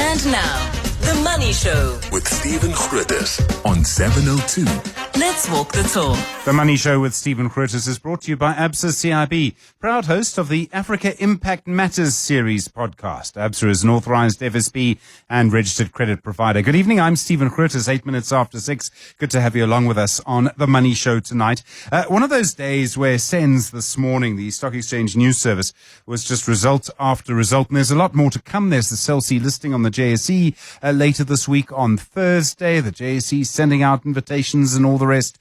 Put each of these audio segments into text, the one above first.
And now, The Money Show with Stephen Grootes on 702. Let's walk the talk. The Money Show with Stephen Grootes is brought to you by ABSA CIB, proud host of the Africa Impact Matters series podcast. ABSA is an authorized FSB and registered credit provider. Good evening, I'm Stephen Grootes, 8 minutes after 6. Good to have you along with us on The Money Show tonight. One of those days where SENS this morning, the Stock Exchange News Service, was just result after result. And there's a lot more to come. There's the CELC listing on the JSE later this week on Thursday. The JSE sending out invitations and all the rest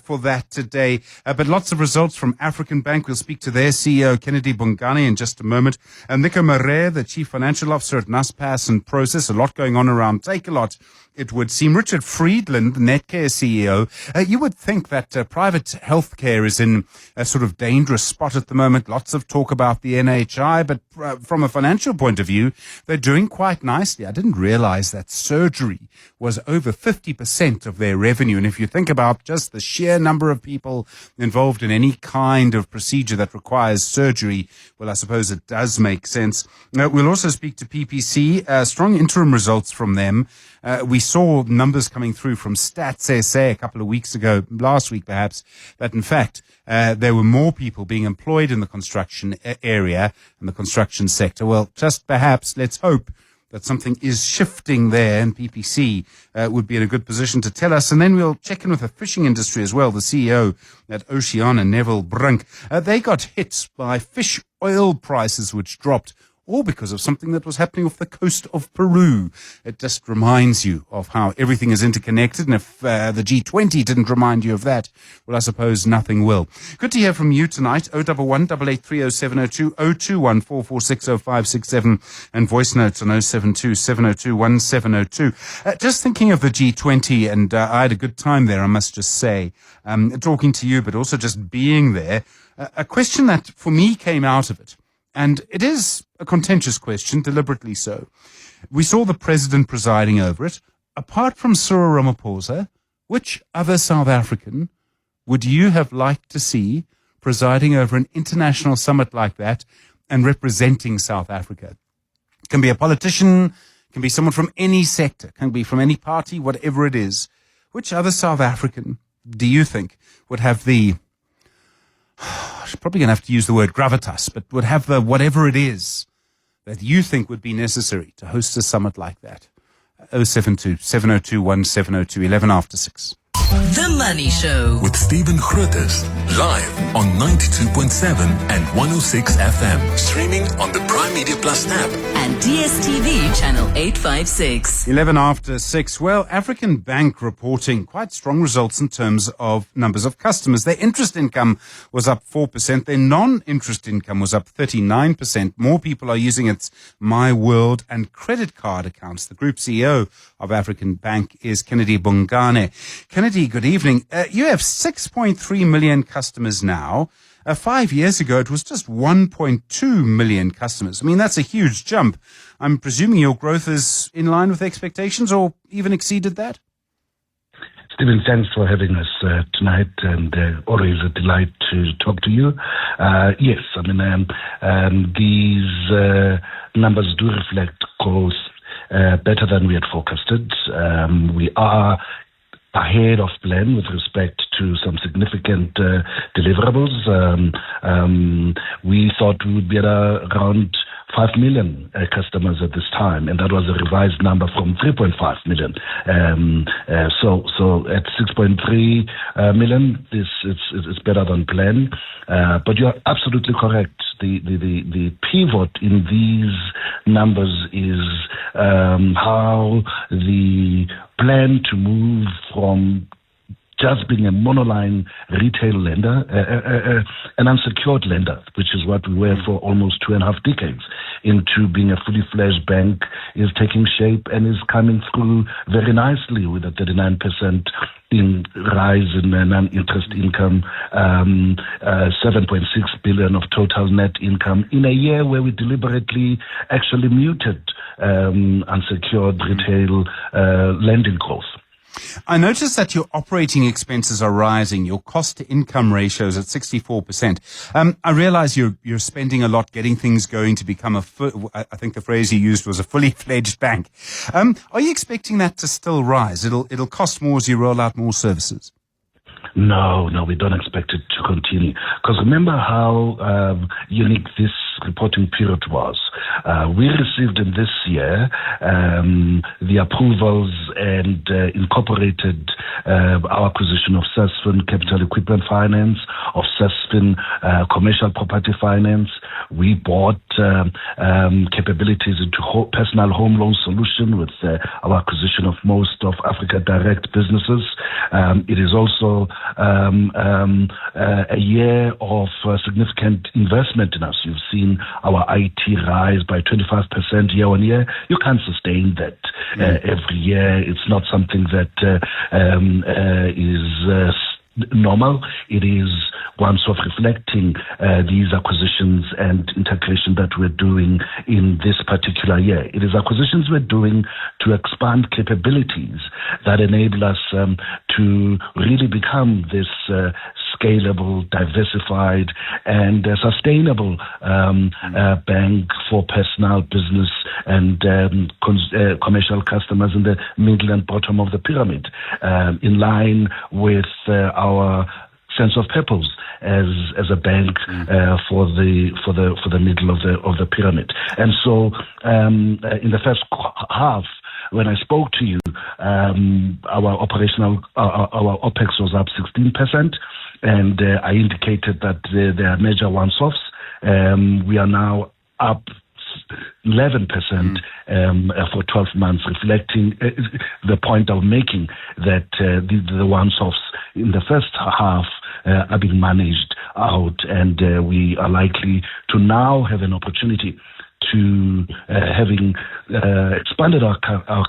for that today. But lots of results from African Bank. We'll speak to their CEO, Kennedy Bungane, in just a moment. Nico Marere, the Chief Financial Officer at Naspers and Process. A lot going on around Take-A-Lot, it would seem. Richard Friedland, the Netcare CEO. You would think that private healthcare is in a sort of dangerous spot at the moment. Lots of talk about the NHI, but from a financial point of view, they're doing quite nicely. I didn't realize that surgery was over 50% of their revenue. And if you think about just the sheer number of people involved in any kind of procedure that requires surgery, well, I suppose it does make sense. We'll also speak to PPC, strong interim results from them. We saw numbers coming through from Stats SA a couple of weeks ago, last week perhaps, that in fact there were more people being employed in the construction area and the construction sector. Well, just perhaps, let's hope that something is shifting there, and PPC would be in a good position to tell us. And then we'll check in with the fishing industry as well. The CEO at Oceana, Neville Brink, they got hit by fish oil prices which dropped, all because of something that was happening off the coast of Peru. It just reminds you of how everything is interconnected, and if the G20 didn't remind you of that, well, I suppose nothing will. Good to hear from you tonight. 011-883-0702, 0214460567, and voice notes on 072-702-1702. Just thinking of the G20, and I had a good time there, I must just say, talking to you, but also just being there. A question that for me came out of it, and it is a contentious question, deliberately so. We saw the president presiding over it. Apart from Cyril Ramaphosa, which other South African would you have liked to see presiding over an international summit like that and representing South Africa? It can be a politician, it can be someone from any sector, it can be from any party, whatever it is. Which other South African do you think would have the, probably going to have to use the word gravitas, but would have the whatever it is that you think would be necessary to host a summit like that? 072-702-1702, 11 after 6. The Money Show With Stephen Grootes, live on 92.7 and 106 FM. Streaming on the Prime Media Plus app. and DSTV channel 856. 11 after 6. Well, African Bank reporting quite strong results in terms of numbers of customers. Their interest income was up 4%. Their non-interest income was up 39%. More people are using its My World and credit card accounts. The group CEO of African Bank is Kennedy Bungane. Kennedy, good evening. You have 6.3 million customers now. 5 years ago, it was just 1.2 million customers. I mean, that's a huge jump. I'm presuming your growth is in line with expectations or even exceeded that? Stephen, thanks for having us tonight, and always a delight to talk to you. Yes, I mean, these numbers do reflect growth better than we had forecasted. We are ahead of plan with respect to some significant deliverables. We thought we would be at around 5 million customers at this time, and that was a revised number from 3.5 million. So at 6.3 million, this is better than plan. But you're absolutely correct. The pivot in these numbers is how the plan to move from just being a monoline retail lender, an unsecured lender, which is what we were for almost 2.5 decades, into being a fully fledged bank is taking shape and is coming through very nicely with a 39% in rise in non-interest income, 7.6 billion of total net income in a year where we deliberately actually muted unsecured retail lending growth. I noticed that your operating expenses are rising. Your cost-to-income ratio is at 64%. I realize you're spending a lot getting things going to become I think the phrase you used was a fully fledged bank. Are you expecting that to still rise? It'll cost more as you roll out more services. No, we don't expect it to continue. Because remember how unique this reporting period was. We received in this year the approvals and incorporated our acquisition of Sasfin Capital Equipment Finance, of Sasfin Commercial Property Finance. We bought capabilities into personal home loan solution with our acquisition of most of Africa Direct businesses. It is also a year of significant investment in us. You've seen our IT rise by 25% year on year. You can't sustain that every year. It's not something that is normal. It is once of reflecting these acquisitions and integration that we're doing in this particular year. It is acquisitions we're doing to expand capabilities that enable us to really become this scalable, diversified, and sustainable bank for personal, business, and commercial customers in the middle and bottom of the pyramid, in line with our sense of purpose as a bank for the middle of the pyramid. And so in the first half, when I spoke to you, our OPEX was up 16%, and I indicated that there are major one-offs. We are now up 11% for 12 months, reflecting the point I'm making that the one-offs in the first half are being managed out, and we are likely to now have an opportunity to having expanded our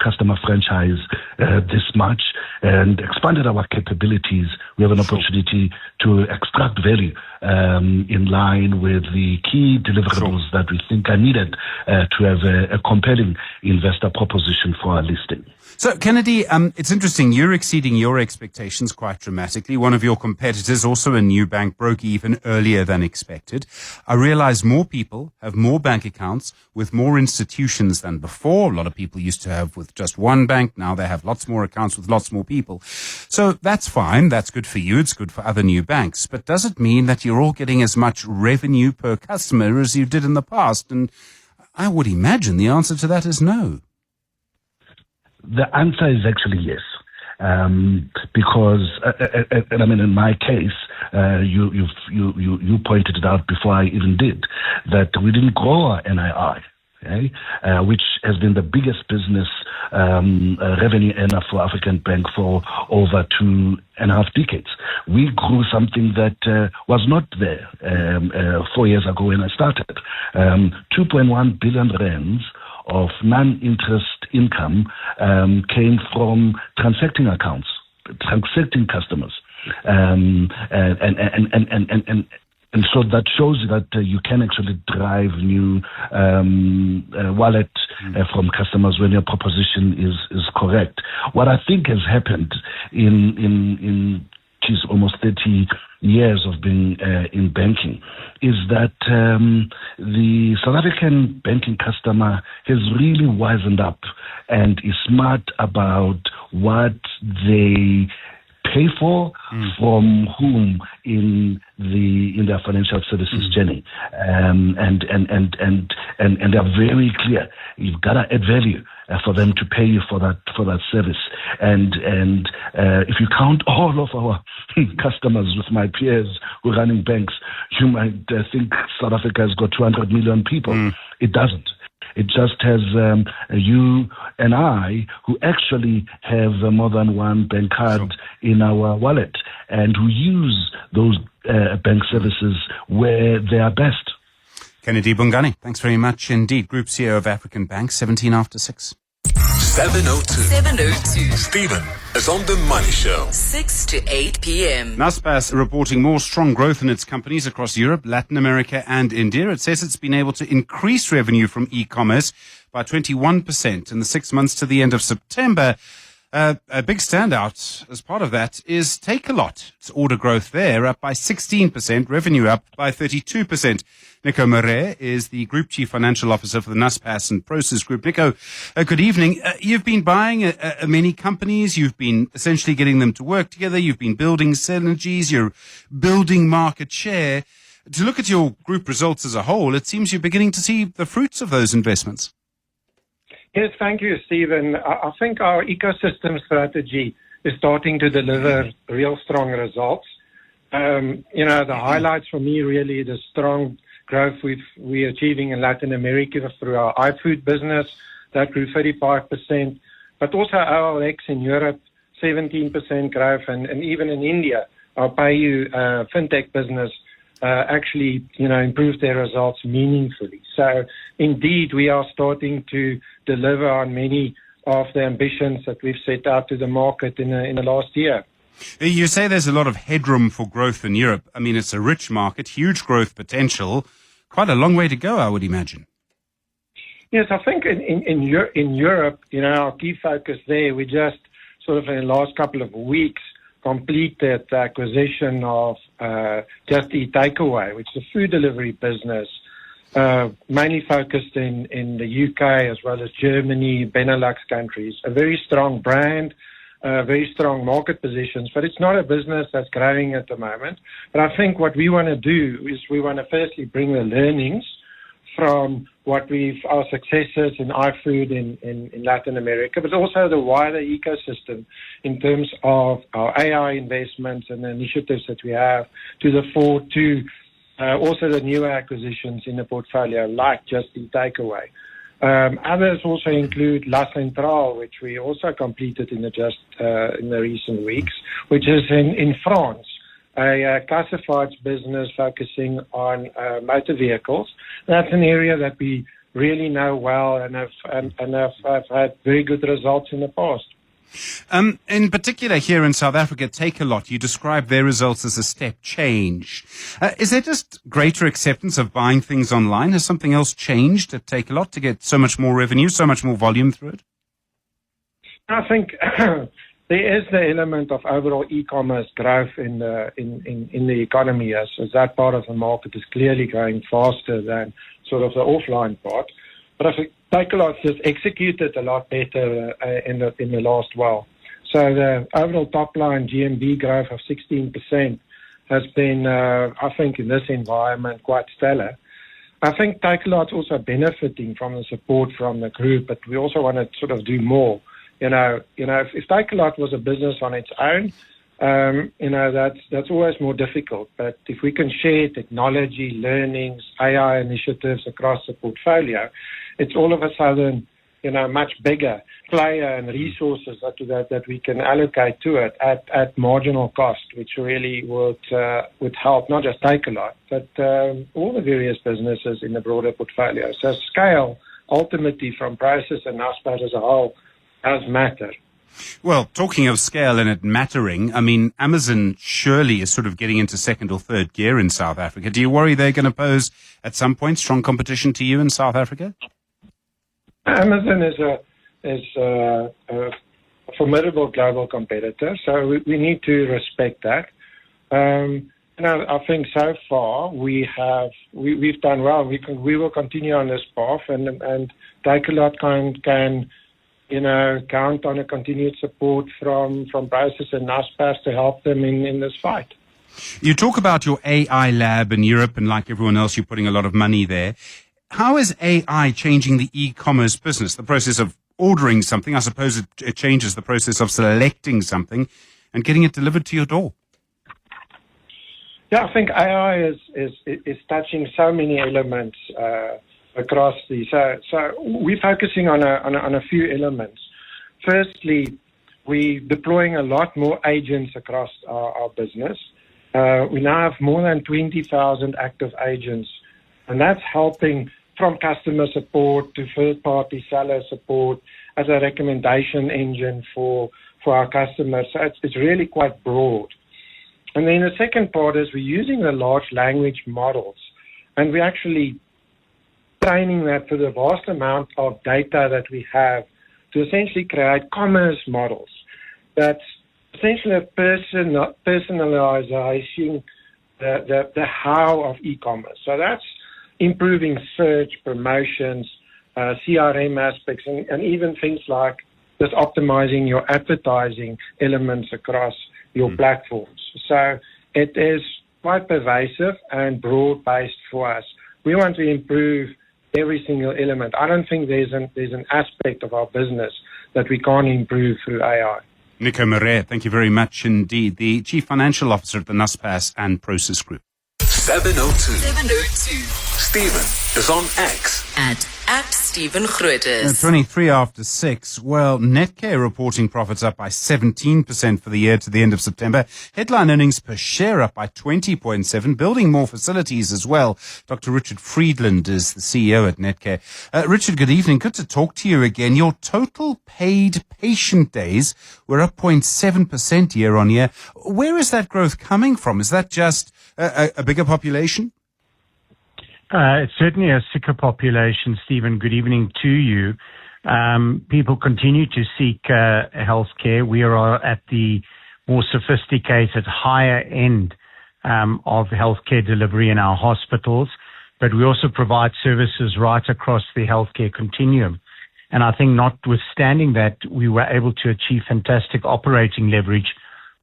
customer franchise this much and expanded our capabilities. We have an opportunity to extract value in line with the key deliverables that we think are needed to have a compelling investor proposition for our listing. So, Kennedy, it's interesting. You're exceeding your expectations quite dramatically. One of your competitors, also a new bank, broke even earlier than expected. I realize more people have more bank accounts with more institutions than before. A lot of people used to have with just one bank. Now they have lots more accounts with lots more people. So that's fine. That's good for you. It's good for other new banks. But does it mean that you're all getting as much revenue per customer as you did in the past? And I would imagine the answer to that is no. The answer is actually yes. Because, and I mean, in my case, you pointed it out before I even did, that we didn't grow our NII, okay? Which has been the biggest business revenue earner for African Bank for over 2.5 decades. We grew something that was not there 4 years ago when I started. 2.1 billion rands of non-interest income came from transacting accounts, transacting customers, and so that shows you that you can actually drive new wallet from customers when your proposition is correct. What I think has happened in almost 30 years of being in banking is that the South African banking customer has really wisened up and is smart about what they pay for from whom in their financial services journey, and they're very clear. You've got to add value for them to pay you for that service. And if you count all of our customers with my peers who are running banks, you might think South Africa has got 200 million people. It doesn't. It just has you and I who actually have more than one bank card in our wallet and who use those bank services where they are best. Kennedy Bungane, thanks very much indeed. Group CEO of African Bank, 17 after 6. 702. Stephen is on The Money Show. 6 to 8 p.m. Naspers reporting more strong growth in its companies across Europe, Latin America and India. It says it's been able to increase revenue from e-commerce by 21% in the 6 months to the end of September. A big standout as part of that is Takealot. Its order growth there up by 16%, revenue up by 32%. Nico Maré is the Group Chief Financial Officer for the Naspers and Prosus Group. Nico, good evening. You've been buying many companies. You've been essentially getting them to work together. You've been building synergies. You're building market share. To look at your group results as a whole, it seems you're beginning to see the fruits of those investments. Yes, thank you, Stephen. I think our ecosystem strategy is starting to deliver real strong results. The highlights for me really the strong growth we're achieving in Latin America through our iFood business that grew 35%, but also OLX in Europe, 17% growth, and even in India, our Payu fintech business actually, improved their results meaningfully. So indeed, we are starting to deliver on many of the ambitions that we've set out to the market in the last year. You say there's a lot of headroom for growth in Europe. I mean, it's a rich market, huge growth potential, quite a long way to go, I would imagine. Yes, I think in Europe, our key focus there, we just sort of in the last couple of weeks completed the acquisition of Just Eat Takeaway, which is a food delivery business, mainly focused in the UK as well as Germany, Benelux countries. A very strong brand, very strong market positions, but it's not a business that's growing at the moment. But I think what we want to do is we want to firstly bring the learnings from our successes in iFood in Latin America, but also the wider ecosystem in terms of our AI investments and the initiatives that we have to the fore to also the newer acquisitions in the portfolio, like Just Eat Takeaway. Others also include La Centrale, which we also completed in the recent weeks, which is in France, a classifieds business focusing on motor vehicles. That's an area that we really know well and have had very good results in the past. In particular, here in South Africa, Takealot, you describe their results as a step change. Is there just greater acceptance of buying things online? Has something else changed at Takealot to get so much more revenue, so much more volume through it? I think there is the element of overall e-commerce growth in the economy as that part of the market is clearly growing faster than sort of the offline part. But I think Takealot just executed a lot better in the last while. So the overall top line GMV growth of 16% has been, I think, in this environment quite stellar. I think Takealot's also benefiting from the support from the group, but we also want to sort of do more. If Takealot was a business on its own, that's always more difficult. But if we can share technology, learnings, AI initiatives across the portfolio, it's all of a sudden, much bigger player and resources that we can allocate to it at marginal cost, which really would help not just Takealot, but all the various businesses in the broader portfolio. So scale, ultimately, from Prosus and Naspers as a whole, does matter. Well, talking of scale and it mattering, I mean, Amazon surely is sort of getting into second or third gear in South Africa. Do you worry they're going to pose, at some point, strong competition to you in South Africa? Amazon is a formidable global competitor, so we need to respect that. I think so far we've done well. We will continue on this path, and Takealot can count on a continued support from Prosus and Naspers to help them in this fight. You talk about your AI lab in Europe, and like everyone else, you're putting a lot of money there. How is AI changing the e-commerce business? The process of ordering something, I suppose it changes the process of selecting something and getting it delivered to your door. Yeah, I think AI is touching so many elements across the. So we're focusing on a few elements. Firstly, we're deploying a lot more agents across our business. We now have more than 20,000 active agents, and that's helping from customer support to third-party seller support as a recommendation engine for our customers. So it's really quite broad. And then the second part is we're using the large language models, and we're actually training that for the vast amount of data that we have to essentially create commerce models that's essentially a personalization, the how of e-commerce. So that's improving search, promotions, CRM aspects, and even things like just optimizing your advertising elements across your platforms. So it is quite pervasive and broad-based for us. We want to improve every single element. I don't think there's an aspect of our business that we can't improve through AI. Nico Marais, thank you very much indeed. The Chief Financial Officer at the Naspers and Process Group. 702. Stephen is on X. At Stephen Grootes. 23 after 6. Well, Netcare reporting profits up by 17% for the year to the end of September. Headline earnings per share up by 20.7%, building more facilities as well. Dr. Richard Friedland is the CEO at Netcare. Richard, good evening. Good to talk to you again. Your total paid patient days were up 0.7% year on year. Where is that growth coming from? Is that just a bigger population? It's certainly a sicker population, Stephen. Good evening to you. People continue to seek health care. We are at the more sophisticated, higher end of healthcare delivery in our hospitals, but we also provide services right across the healthcare continuum. And I think notwithstanding that, we were able to achieve fantastic operating leverage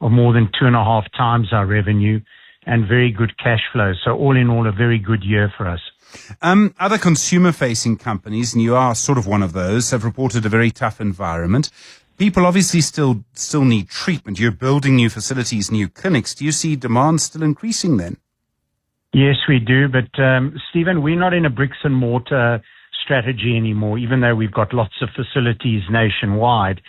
of more than 2.5 times our revenue and very good cash flow. So all in all, a very good year for us. Other consumer-facing companies, and you are sort of one of those, have reported a very tough environment. People obviously still need treatment. You're building new facilities, new clinics. Do you see demand still increasing then? Yes, we do. But, Stephen, we're not in a bricks and mortar strategy anymore, even though we've got lots of facilities nationwide.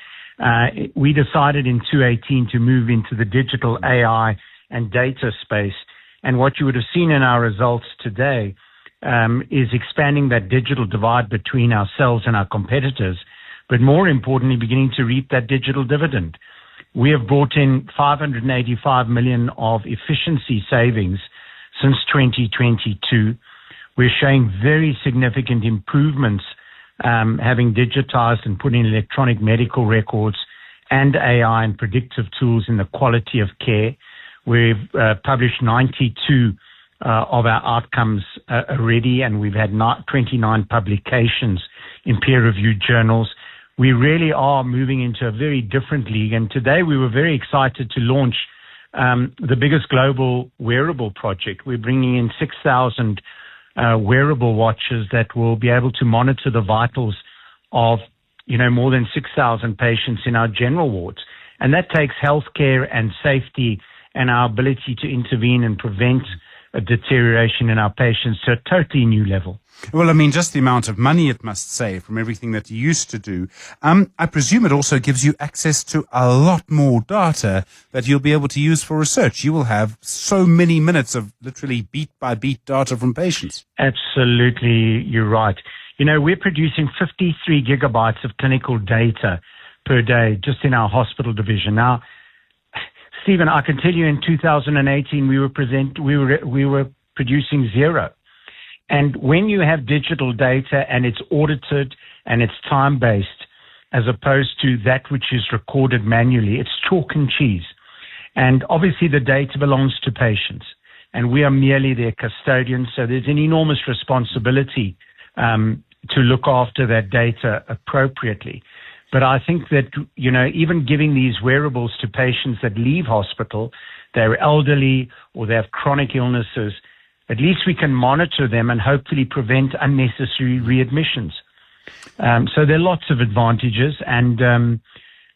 We decided in 2018 to move into the digital AI and data space. And what you would have seen in our results today is expanding that digital divide between ourselves and our competitors, but more importantly, beginning to reap that digital dividend. We have brought in 585 million of efficiency savings since 2022. We're showing very significant improvements, having digitized and put in electronic medical records and AI and predictive tools in the quality of care. We've published 92 of our outcomes already, and we've had 29 publications in peer-reviewed journals. We really are moving into a very different league, and today we were very excited to launch the biggest global wearable project. We're bringing in 6,000 wearable watches that will be able to monitor the vitals of more than 6,000 patients in our general wards. And that takes healthcare and safety and our ability to intervene and prevent a deterioration in our patients to a totally new level. Well, I mean, just the amount of money it must save from everything that you used to do. I presume it also gives you access to a lot more data that you'll be able to use for research. You will have so many minutes of literally beat-by-beat data from patients. Absolutely, you're right. We're producing 53 gigabytes of clinical data per day just in our hospital division. Now, Stephen, I can tell you in 2018 we were producing 0. And when you have digital data and it's audited and it's time-based as opposed to that which is recorded manually, it's chalk and cheese. And obviously the data belongs to patients and we are merely their custodians. So there's an enormous responsibility to look after that data appropriately. But I think that, even giving these wearables to patients that leave hospital, they're elderly or they have chronic illnesses, at least we can monitor them and hopefully prevent unnecessary readmissions. So there are lots of advantages, and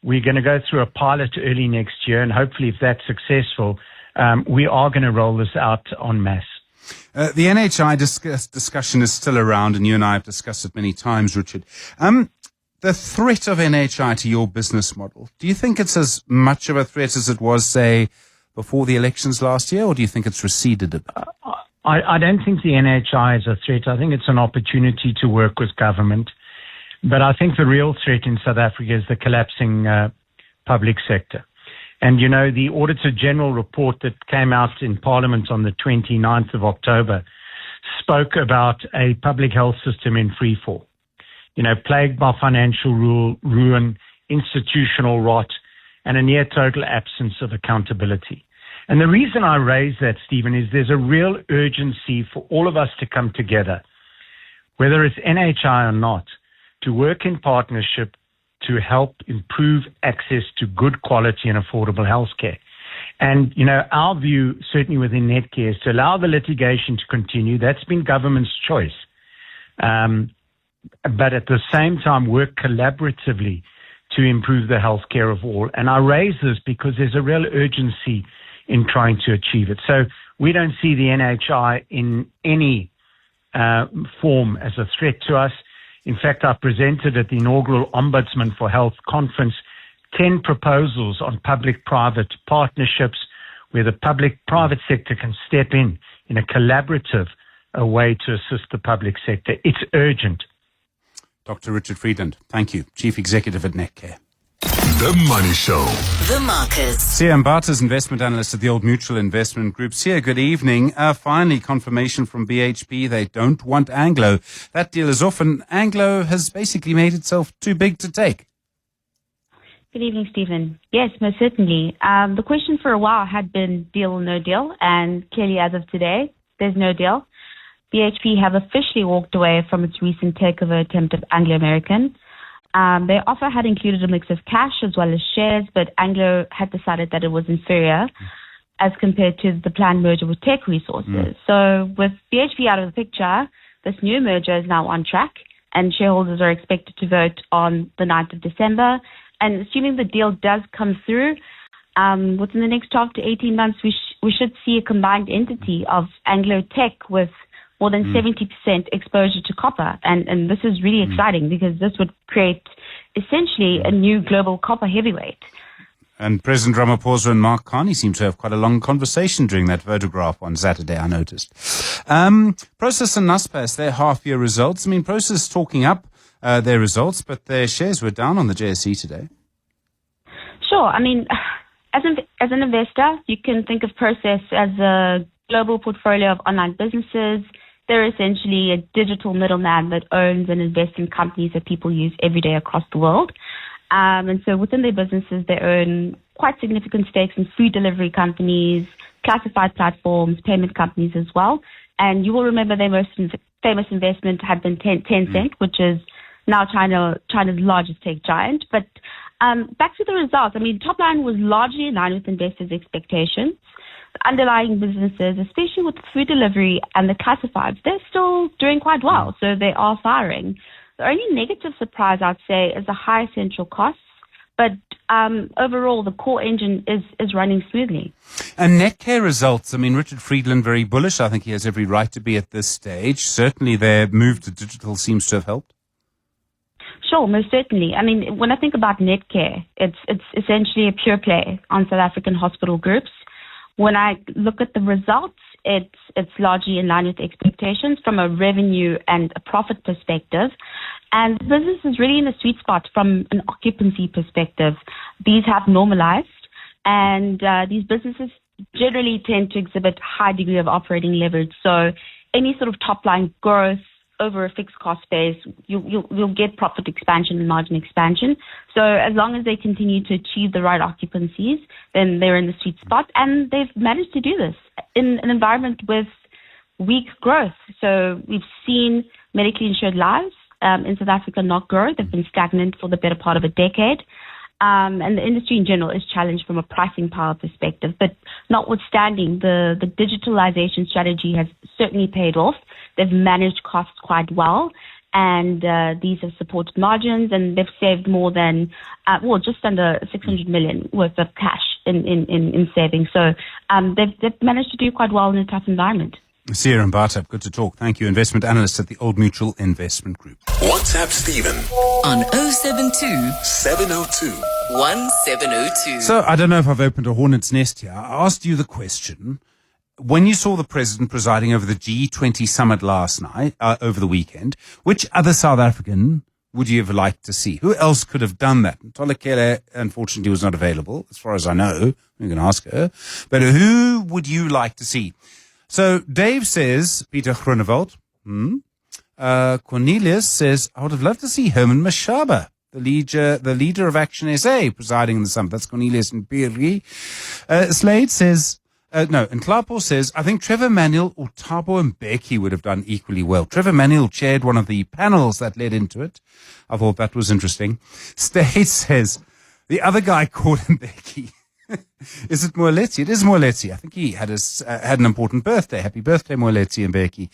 we're going to go through a pilot early next year, and hopefully if that's successful, we are going to roll this out en masse. The NHI discussion is still around, and you and I have discussed it many times, Richard. The threat of NHI to your business model, do you think it's as much of a threat as it was, say, before the elections last year, or do you think it's receded a bit? I don't think the NHI is a threat. I think it's an opportunity to work with government. But I think the real threat in South Africa is the collapsing public sector. And, the Auditor General report that came out in Parliament on the 29th of October spoke about a public health system in freefall. plagued by financial ruin, institutional rot, and a near total absence of accountability. And the reason I raise that, Stephen, is there's a real urgency for all of us to come together, whether it's NHI or not, to work in partnership to help improve access to good quality and affordable healthcare. And, our view, certainly within Netcare, is to allow the litigation to continue. That's been government's choice. But at the same time, work collaboratively to improve the healthcare of all. And I raise this because there's a real urgency in trying to achieve it. So we don't see the NHI in any form as a threat to us. In fact, I presented at the inaugural Ombudsman for Health conference 10 proposals on public-private partnerships where the public-private sector can step in a collaborative way to assist the public sector. It's urgent. Dr. Richard Friedland, thank you. Chief Executive at Netcare. The Money Show. The Markets. Sia Mbata's investment analyst at the Old Mutual Investment Group. Sia, good evening. Finally, confirmation from BHP. They don't want Anglo. That deal is off, and Anglo has basically made itself too big to take. Good evening, Stephen. Yes, most certainly. The question for a while had been deal or no deal, and clearly as of today, there's no deal. BHP have officially walked away from its recent takeover attempt of Anglo American. Their offer had included a mix of cash as well as shares, but Anglo had decided that it was inferior as compared to the planned merger with Tech Resources. So with BHP out of the picture, this new merger is now on track, and shareholders are expected to vote on the 9th of December. And assuming the deal does come through, within the next 12 to 18 months, we should see a combined entity of Anglo Tech with more than 70% exposure to copper. And this is really exciting because this would create essentially a new global copper heavyweight. And President Ramaphosa and Mark Carney seem to have quite a long conversation during that photograph on Saturday, I noticed. Prosus and Naspers, their half-year results. I mean, Prosus talking up their results, but their shares were down on the JSE today. Sure. I mean, as an investor, you can think of Prosus as a global portfolio of online businesses. They're essentially a digital middleman that owns and invests in companies that people use every day across the world. And so within their businesses, they own quite significant stakes in food delivery companies, classified platforms, payment companies as well. And you will remember their most famous investment had been Tencent, which is now China's largest tech giant. But back to the results. I mean, top line was largely in line with investors' expectations. The underlying businesses, especially with food delivery and the classifieds, they're still doing quite well. So they are firing. The only negative surprise, I'd say, is the high central costs. But overall, the core engine is running smoothly. And Netcare results, I mean, Richard Friedland, very bullish. I think he has every right to be at this stage. Certainly their move to digital seems to have helped. Sure, most certainly. I mean, when I think about Netcare, it's essentially a pure play on South African hospital groups. When I look at the results, it's largely in line with expectations from a revenue and a profit perspective. And the business is really in a sweet spot from an occupancy perspective. These have normalized, and these businesses generally tend to exhibit high degree of operating leverage. So any sort of top-line growth over a fixed cost base, you'll get profit expansion and margin expansion. So as long as they continue to achieve the right occupancies, then they're in the sweet spot. And they've managed to do this in an environment with weak growth. So we've seen medically insured lives in South Africa not grow. They've been stagnant for the better part of a decade. And the industry in general is challenged from a pricing power perspective. But notwithstanding, the digitalization strategy has certainly paid off. They've managed costs quite well, and these have supported margins, and they've saved more than, just under 600 million worth of cash in savings. So they've managed to do quite well in a tough environment. Sia Mbata, good to talk. Thank you. Investment analyst at the Old Mutual Investment Group. WhatsApp Stephen On 072 702 1702. So I don't know if I've opened a hornet's nest here. I asked you the question. When you saw the president presiding over the G20 summit last night, over the weekend, which other South African would you have liked to see? Who else could have done that? Tolekele, unfortunately, was not available, as far as I know. I'm going to ask her. But who would you like to see? So Dave says, Peter Groenewald, Cornelius says, I would have loved to see Herman Mashaba, the leader of Action SA, presiding in the summit. That's Cornelius and Piri. Slade says, and Klapo says, I think Trevor Manuel or Thabo Mbeki would have done equally well. Trevor Manuel chaired one of the panels that led into it. I thought that was interesting. Slade says, the other guy called Mbeki. Is it Moeletsi? It is Moeletsi. I think he had an important birthday. Happy birthday, Moeletsi Mbeki,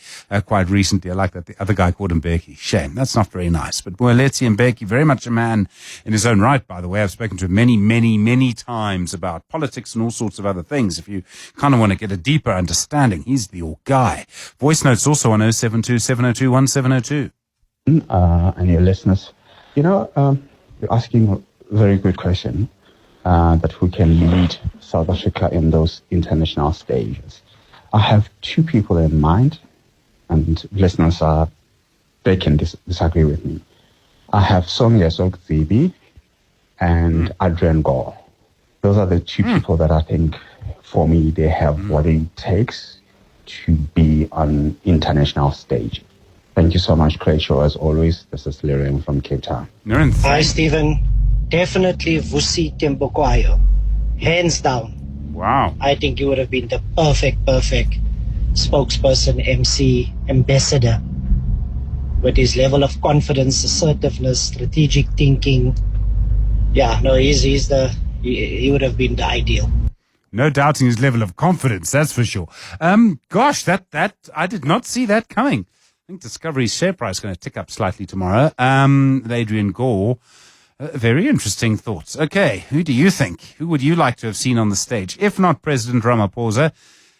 quite recently. I like that the other guy called him Mbeki. Shame. That's not very nice. But Moeletsi Mbeki, very much a man in his own right, by the way. I've spoken to him many, many, many times about politics and all sorts of other things. If you kind of want to get a deeper understanding, he's the old guy. Voice notes also on 072-702-1702. And your listeners, you're asking a very good question. That who can lead South Africa in those international stages. I have two people in mind, and listeners they can disagree with me. I have Sonia Zogzibi and Adrian Gore. Those are the two people that I think, for me, they have what it takes to be on international stage. Thank you so much, great show as always. This is Lyrian from Cape Town. Hi, Stephen. Definitely Vusi Tembokwayo. Hands down. Wow. I think you would have been the perfect spokesperson, MC, ambassador. With his level of confidence, assertiveness, strategic thinking. Yeah, no, he would have been the ideal. No doubting his level of confidence, that's for sure. Gosh, that I did not see that coming. I think Discovery's share price is going to tick up slightly tomorrow. Adrian Gore. Very interesting thoughts. Okay, who do you think? Who would you like to have seen on the stage? If not President Ramaphosa,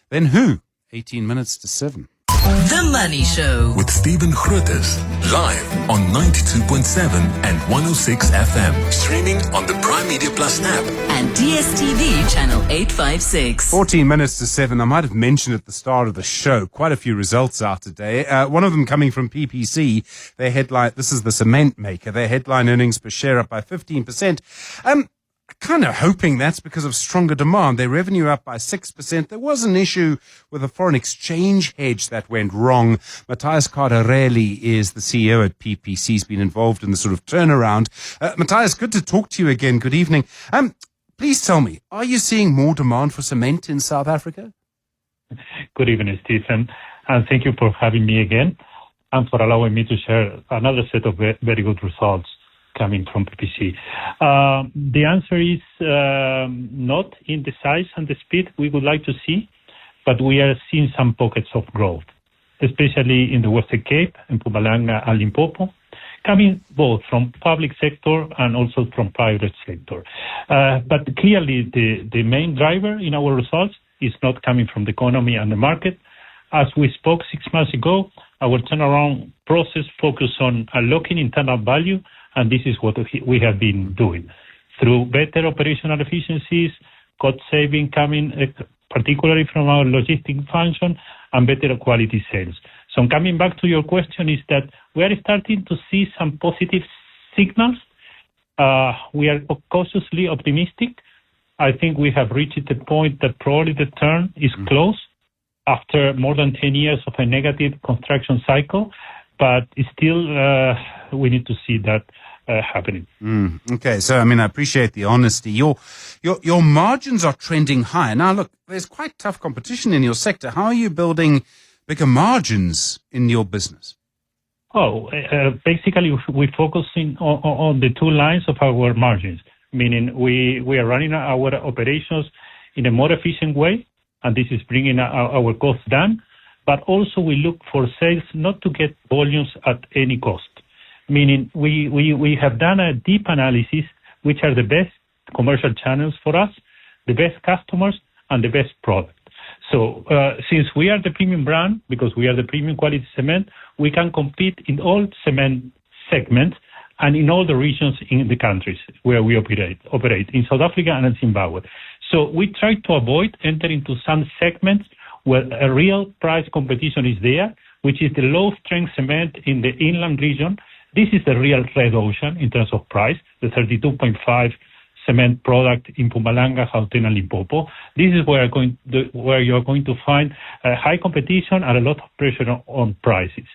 then who? 18 minutes to 7. The Money Show. With Stephen Grootes, live on 92.7 and 106 FM. Streaming on the Prime Media Plus app. And DSTV channel 856. 14 minutes to 7. I might have mentioned at the start of the show, quite a few results out today. One of them coming from PPC. Their headline, this is the cement maker. Their headline earnings per share up by 15%. Kind of hoping that's because of stronger demand. Their revenue up by 6%. There was an issue with a foreign exchange hedge that went wrong. Matthias Cardarelli is the CEO at PPC. He's been involved in the sort of turnaround. Matthias, good to talk to you again. Good evening. Please tell me, are you seeing more demand for cement in South Africa? Good evening, Stephen, and thank you for having me again and for allowing me to share another set of very good results coming from PPC. The answer is not in the size and the speed we would like to see, but we are seeing some pockets of growth, especially in the Western Cape, in Mpumalanga and Limpopo, coming both from public sector and also from private sector. But clearly the main driver in our results is not coming from the economy and the market. As we spoke 6 months ago, our turnaround process focused on unlocking internal value, and this is what we have been doing through better operational efficiencies, cost saving coming particularly from our logistic function, and better quality sales. So coming back to your question is that we are starting to see some positive signals. We are cautiously optimistic. I think we have reached the point that probably the turn is close after more than 10 years of a negative construction cycle, but still we need to see that happening. Okay, so I appreciate the honesty. Your margins are trending higher. Now look, there's quite tough competition in your sector. How are you building bigger margins in your business? Basically we focusing on the two lines of our margins, meaning we are running our operations in a more efficient way, and this is bringing our costs down, but also we look for sales not to get volumes at any cost. Meaning we have done a deep analysis, which are the best commercial channels for us, the best customers, and the best product. So since we are the premium brand, because we are the premium quality cement, we can compete in all cement segments and in all the regions in the countries where we operate in South Africa and in Zimbabwe. So we try to avoid entering into some segments where a real price competition is there, which is the low-strength cement in the inland region. This is the real red ocean in terms of price, the 32.5 cement product in Mpumalanga, Gauteng, and Limpopo. This is where you're going to find high competition and a lot of pressure on prices.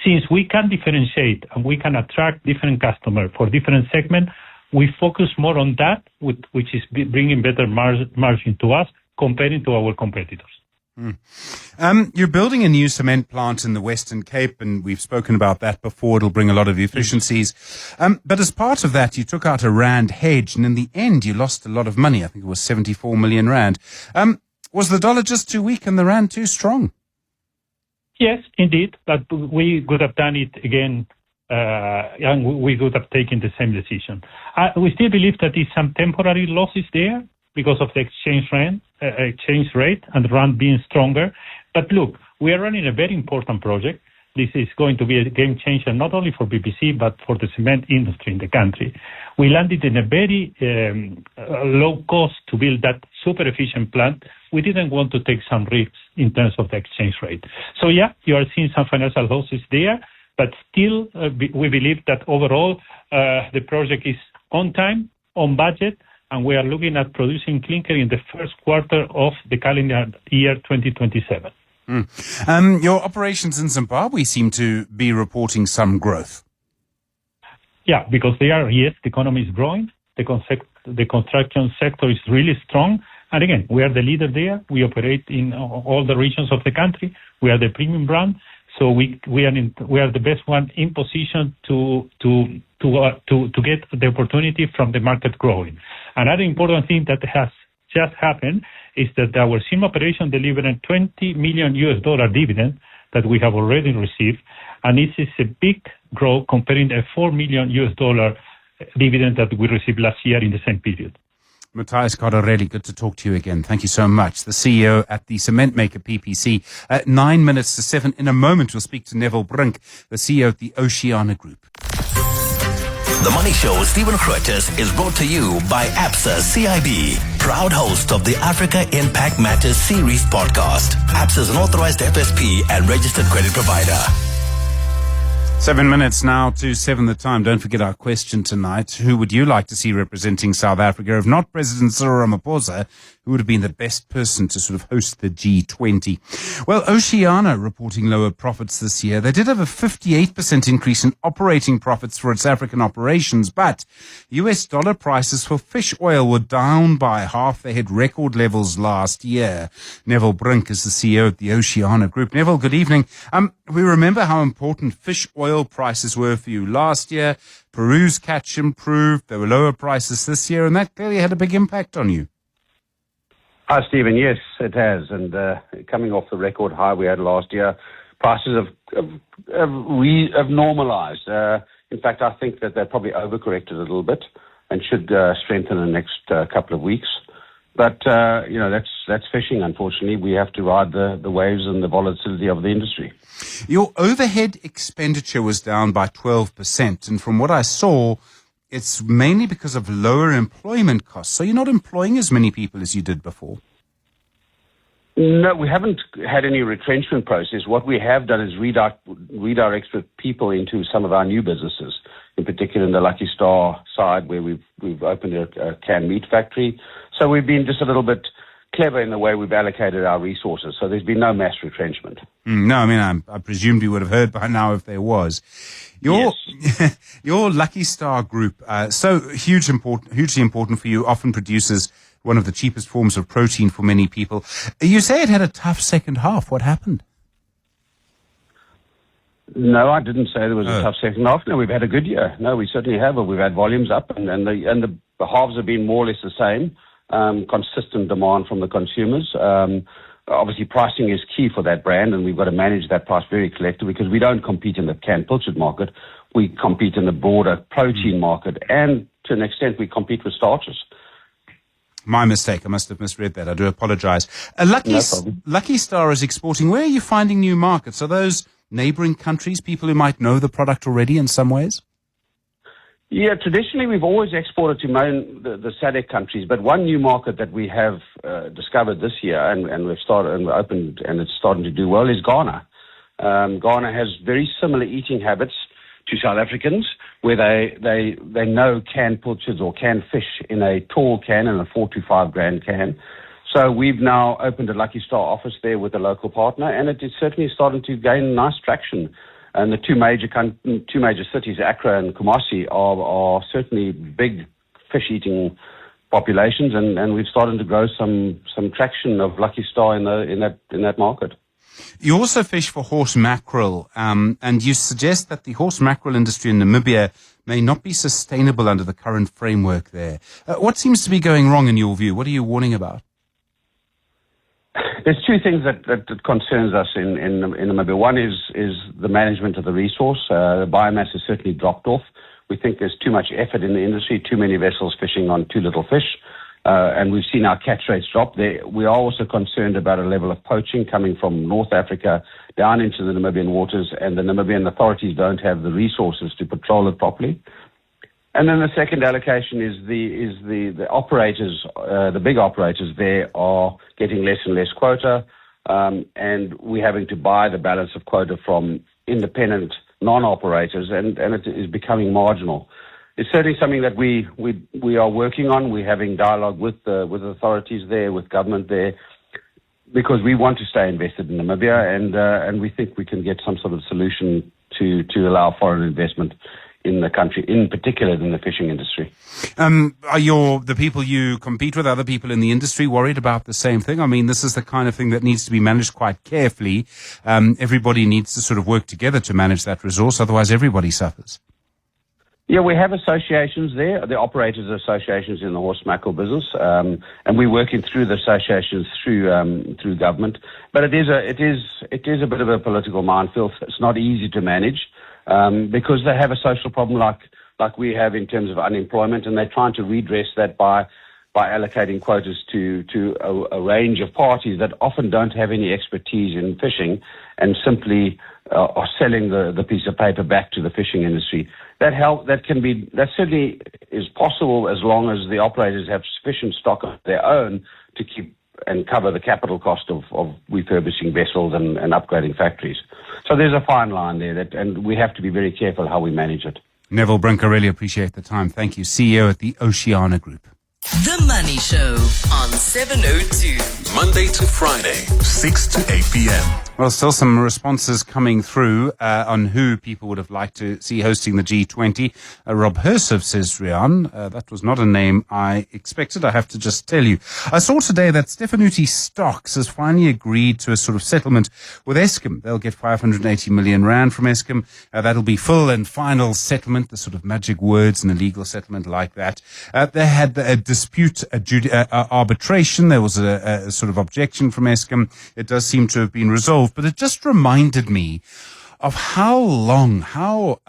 since we can differentiate and we can attract different customers for different segments, we focus more on that, which is bringing better margin to us comparing to our competitors. You're building a new cement plant in the Western Cape, and we've spoken about that before. It'll bring a lot of efficiencies. But as part of that, you took out a rand hedge, and in the end, you lost a lot of money. I think it was 74 million rand. Was the dollar just too weak and the rand too strong? Yes, indeed. But we could have done it again, and we would have taken the same decision. We still believe that there's some temporary losses there because of the exchange rate and the rand being stronger. But look, we are running a very important project. This is going to be a game changer, not only for BBC, but for the cement industry in the country. We landed in a very low cost to build that super efficient plant. We didn't want to take some risks in terms of the exchange rate. So yeah, you are seeing some financial losses there, but still we believe that overall the project is on time, on budget, and we are looking at producing clinker in the first quarter of the calendar year 2027. Your operations in Zimbabwe seem to be reporting some growth. Yeah, because the economy is growing. The construction sector is really strong. And again, we are the leader there. We operate in all the regions of the country. We are the premium brand. So we are the best one in position to get the opportunity from the market growing. Another important thing that has just happened is that our SIM operation delivered a $20 million dividend that we have already received, and this is a big growth comparing a $4 million dividend that we received last year in the same period. Matthias Cardarelli, good to talk to you again. Thank you so much. The CEO at the cement maker PPC. At 9 minutes to 7, in a moment, we'll speak to Neville Brink, the CEO at the Oceana Group. The Money Show with Stephen Grootes is brought to you by ABSA CIB, proud host of the Africa Impact Matters series podcast. ABSA is an authorized FSP and registered credit provider. 7 minutes now to 7 the time. Don't forget our question tonight. Who would you like to see representing South Africa? If not President Cyril Ramaphosa, who would have been the best person to sort of host the G20? Well, Oceana reporting lower profits this year. They did have a 58% increase in operating profits for its African operations, but US dollar prices for fish oil were down by half. They hit record levels last year. Neville Brink is the CEO of the Oceana Group. Neville, good evening. We remember how important fish oil prices were for you last year. Peru's catch improved. There were lower prices this year, and that clearly had a big impact on you. Hi, Stephen. Yes, it has. And coming off the record high we had last year, prices have normalized. In fact, I think that they're probably overcorrected a little bit and should strengthen in the next couple of weeks. But, that's fishing, unfortunately. We have to ride the waves and the volatility of the industry. Your overhead expenditure was down by 12%. And from what I saw, it's mainly because of lower employment costs. So you're not employing as many people as you did before? No, we haven't had any retrenchment process. What we have done is redirect people into some of our new businesses, in particular in the Lucky Star side where we've opened a canned meat factory. So we've been just a little bit clever in the way we've allocated our resources. So there's been no mass retrenchment. No, I mean, I presumed you would have heard by now if there was. Your Lucky Star group, so hugely important for you, often produces one of the cheapest forms of protein for many people. You say it had a tough second half. What happened? No, I didn't say there was a tough second half. No, we've had a good year. No, we certainly have. We've had volumes up, and the halves have been more or less the same. Consistent demand from the consumers. Obviously, pricing is key for that brand, and we've got to manage that price very collectively because we don't compete in the canned pilchard market. We compete in the broader protein market, and to an extent, we compete with starches. My mistake. I must have misread that. I do apologize. Lucky Star is exporting. Where are you finding new markets? Are those neighboring countries, people who might know the product already in some ways? Yeah, traditionally we've always exported to the SADC countries, but one new market that we have discovered this year and we've started and opened and it's starting to do well is Ghana. Ghana has very similar eating habits to South Africans, where they know canned pilchards or canned fish in a tall can and a 4 to 5 grand can. So we've now opened a Lucky Star office there with a local partner, and it is certainly starting to gain nice traction. And the two major cities, Accra and Kumasi, are certainly big fish-eating populations, and we've started to grow some traction of Lucky Star in that market. You also fish for horse mackerel, and you suggest that the horse mackerel industry in Namibia may not be sustainable under the current framework there. What seems to be going wrong in your view? What are you warning about? There's two things that concerns us in Namibia. One is the management of the resource. The biomass has certainly dropped off. We think there's too much effort in the industry, too many vessels fishing on too little fish, and we've seen our catch rates drop. We are also concerned about a level of poaching coming from North Africa down into the Namibian waters, and the Namibian authorities don't have the resources to patrol it properly. And then the second allocation is the operators, the big operators there are getting less and less quota, and we're having to buy the balance of quota from independent non-operators, and it is becoming marginal. It's certainly something that we are working on. We're having dialogue with authorities there, with government there, because we want to stay invested in Namibia, and we think we can get some sort of solution to allow foreign investment in the country, in particular in the fishing industry. Are the people you compete with, other people in the industry, worried about the same thing? I mean, this is the kind of thing that needs to be managed quite carefully. Everybody needs to sort of work together to manage that resource, otherwise everybody suffers. Yeah, we have associations there, the operators associations in the horse mackerel business, and we're working through the associations through government. But it is a bit of a political minefield. It's not easy to manage. Because they have a social problem like we have in terms of unemployment, and they're trying to redress that by allocating quotas to a range of parties that often don't have any expertise in fishing and simply are selling the piece of paper back to the fishing industry. That certainly is possible as long as the operators have sufficient stock of their own to keep and cover the capital cost of refurbishing vessels and upgrading factories. So there's a fine line there, and we have to be very careful how we manage it. Neville Brinker, really appreciate the time. Thank you. CEO at the Oceana Group. The Money Show on 702. Monday to Friday, 6 to 8 p.m. Well, still some responses coming through on who people would have liked to see hosting the G20. Rob Hersov says, Rian, that was not a name I expected, I have to just tell you. I saw today that Stefanuti Stocks has finally agreed to a sort of settlement with Eskom. They'll get 580 million rand from Eskom. That'll be full and final settlement, the sort of magic words in a legal settlement like that. They had a dispute arbitration. There was a sort of objection from Eskom. It does seem to have been resolved. But it just reminded me of how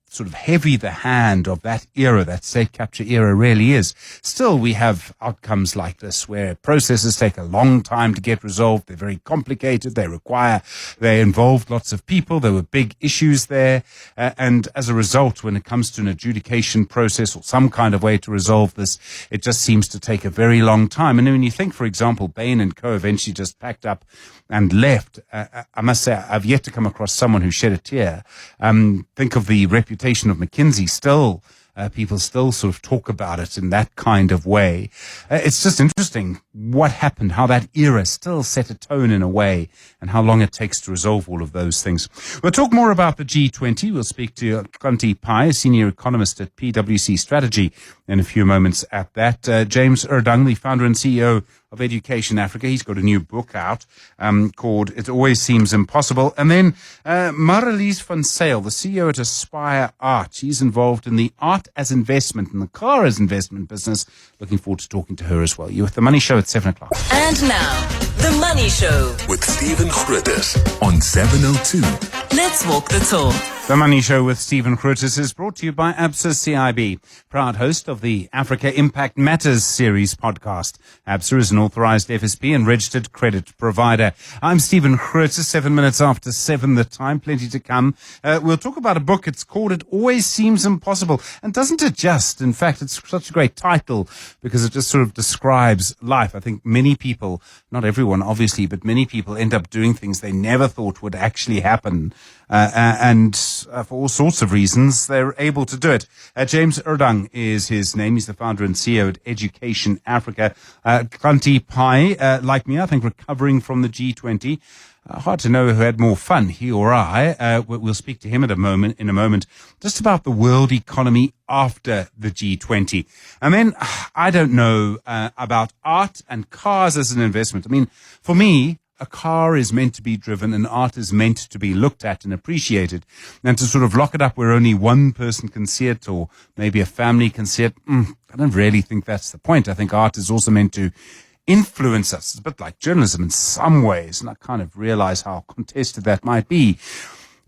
sort of heavy the hand of that era, that state capture era really is. Still, we have outcomes like this where processes take a long time to get resolved. They're very complicated. They involved lots of people. There were big issues there. And as a result, when it comes to an adjudication process or some kind of way to resolve this, it just seems to take a very long time. And when you think, for example, Bain and Co. eventually just packed up and left, I must say, I've yet to come across someone who shed a tear. Think of the reputation of McKinsey. Still, people still sort of talk about it in that kind of way. It's just interesting what happened, how that era still set a tone in a way, and how long it takes to resolve all of those things. We'll talk more about the G20. We'll speak to Kanti Pai, a senior economist at PwC Strategy, in a few moments at that. James Erdung, the founder and CEO of Education Africa. He's got a new book out called It Always Seems Impossible. And then Marelize van Zyl, the CEO at Aspire Art. She's involved in the art as investment and the car as investment business. Looking forward to talking to her as well. You're with The Money Show at 7 o'clock. And now, The Money Show with Stephen Grootes on 702. Let's walk the talk. The Money Show with Stephen Grootes is brought to you by ABSA CIB, proud host of the Africa Impact Matters series podcast. ABSA is an authorized FSP and registered credit provider. I'm Stephen Grootes, 7 minutes after 7 the time, plenty to come. We'll talk about a book. It's called It Always Seems Impossible. And doesn't it just? In fact, it's such a great title because it just sort of describes life. I think many people, not everyone obviously, but many people end up doing things they never thought would actually happen. And for all sorts of reasons, they're able to do it. James Erdang is his name. He's the founder and CEO at Education Africa. Kanti Pai, like me, I think recovering from the G20. Hard to know who had more fun, he or I. We'll speak to him in a moment, just about the world economy after the G20. And then, I don't know about art and cars as an investment. I mean, for me, a car is meant to be driven and art is meant to be looked at and appreciated. And to sort of lock it up where only one person can see it or maybe a family can see it, I don't really think that's the point. I think art is also meant to influence us. It's a bit like journalism in some ways, and I kind of realize how contested that might be.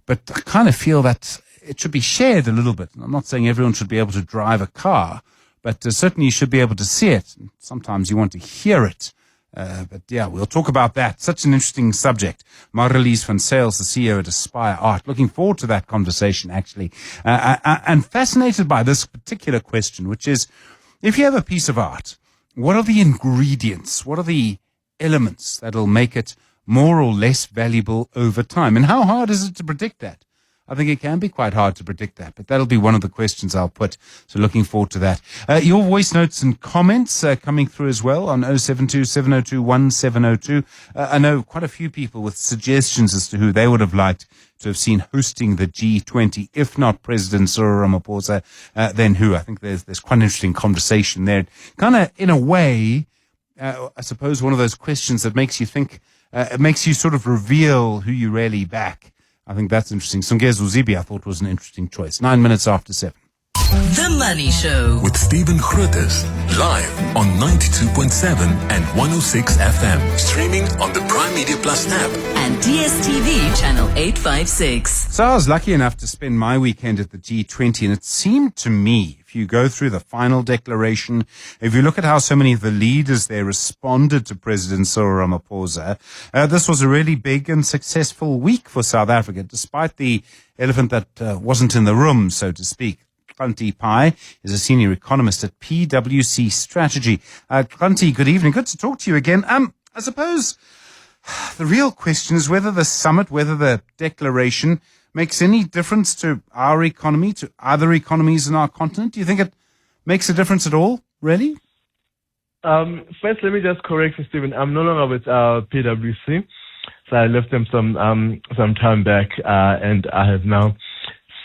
But I kind of feel that it should be shared a little bit. And I'm not saying everyone should be able to drive a car, but certainly you should be able to see it. Sometimes you want to hear it. But yeah, we'll talk about that. Such an interesting subject. Marelize van Zyl is the CEO at Aspire Art. Looking forward to that conversation, actually. And fascinated by this particular question, which is, if you have a piece of art, what are the ingredients? What are the elements that'll make it more or less valuable over time? And how hard is it to predict that? I think it can be quite hard to predict that, but that'll be one of the questions I'll put. So looking forward to that. Your voice notes and comments coming through as well on 072-702-1702. I know quite a few people with suggestions as to who they would have liked to have seen hosting the G20. If not President Cyril Ramaphosa, then who? I think there's quite an interesting conversation there. Kind of, in a way, I suppose one of those questions that makes you think, it makes you sort of reveal who you really back. I think that's interesting. Songezo Zibi, I thought, was an interesting choice. 9 minutes after 7. The Money Show With Stephen Grootes, live on 92.7 and 106 FM. Streaming on the Prime Media Plus app. and DSTV channel 856. So I was lucky enough to spend my weekend at the G20, and it seemed to me, if you go through the final declaration, if you look at how so many of the leaders there responded to President Cyril Ramaphosa, this was a really big and successful week for South Africa, despite the elephant that wasn't in the room, so to speak. Kanti Pai is a senior economist at PwC Strategy. Kanti, good evening. Good to talk to you again. I suppose the real question is whether the summit, whether the declaration makes any difference to our economy, to other economies in our continent. Do you think it makes a difference at all, really? First, let me just correct you, Stephen. I'm no longer with PwC. So I left them some time back, and I have now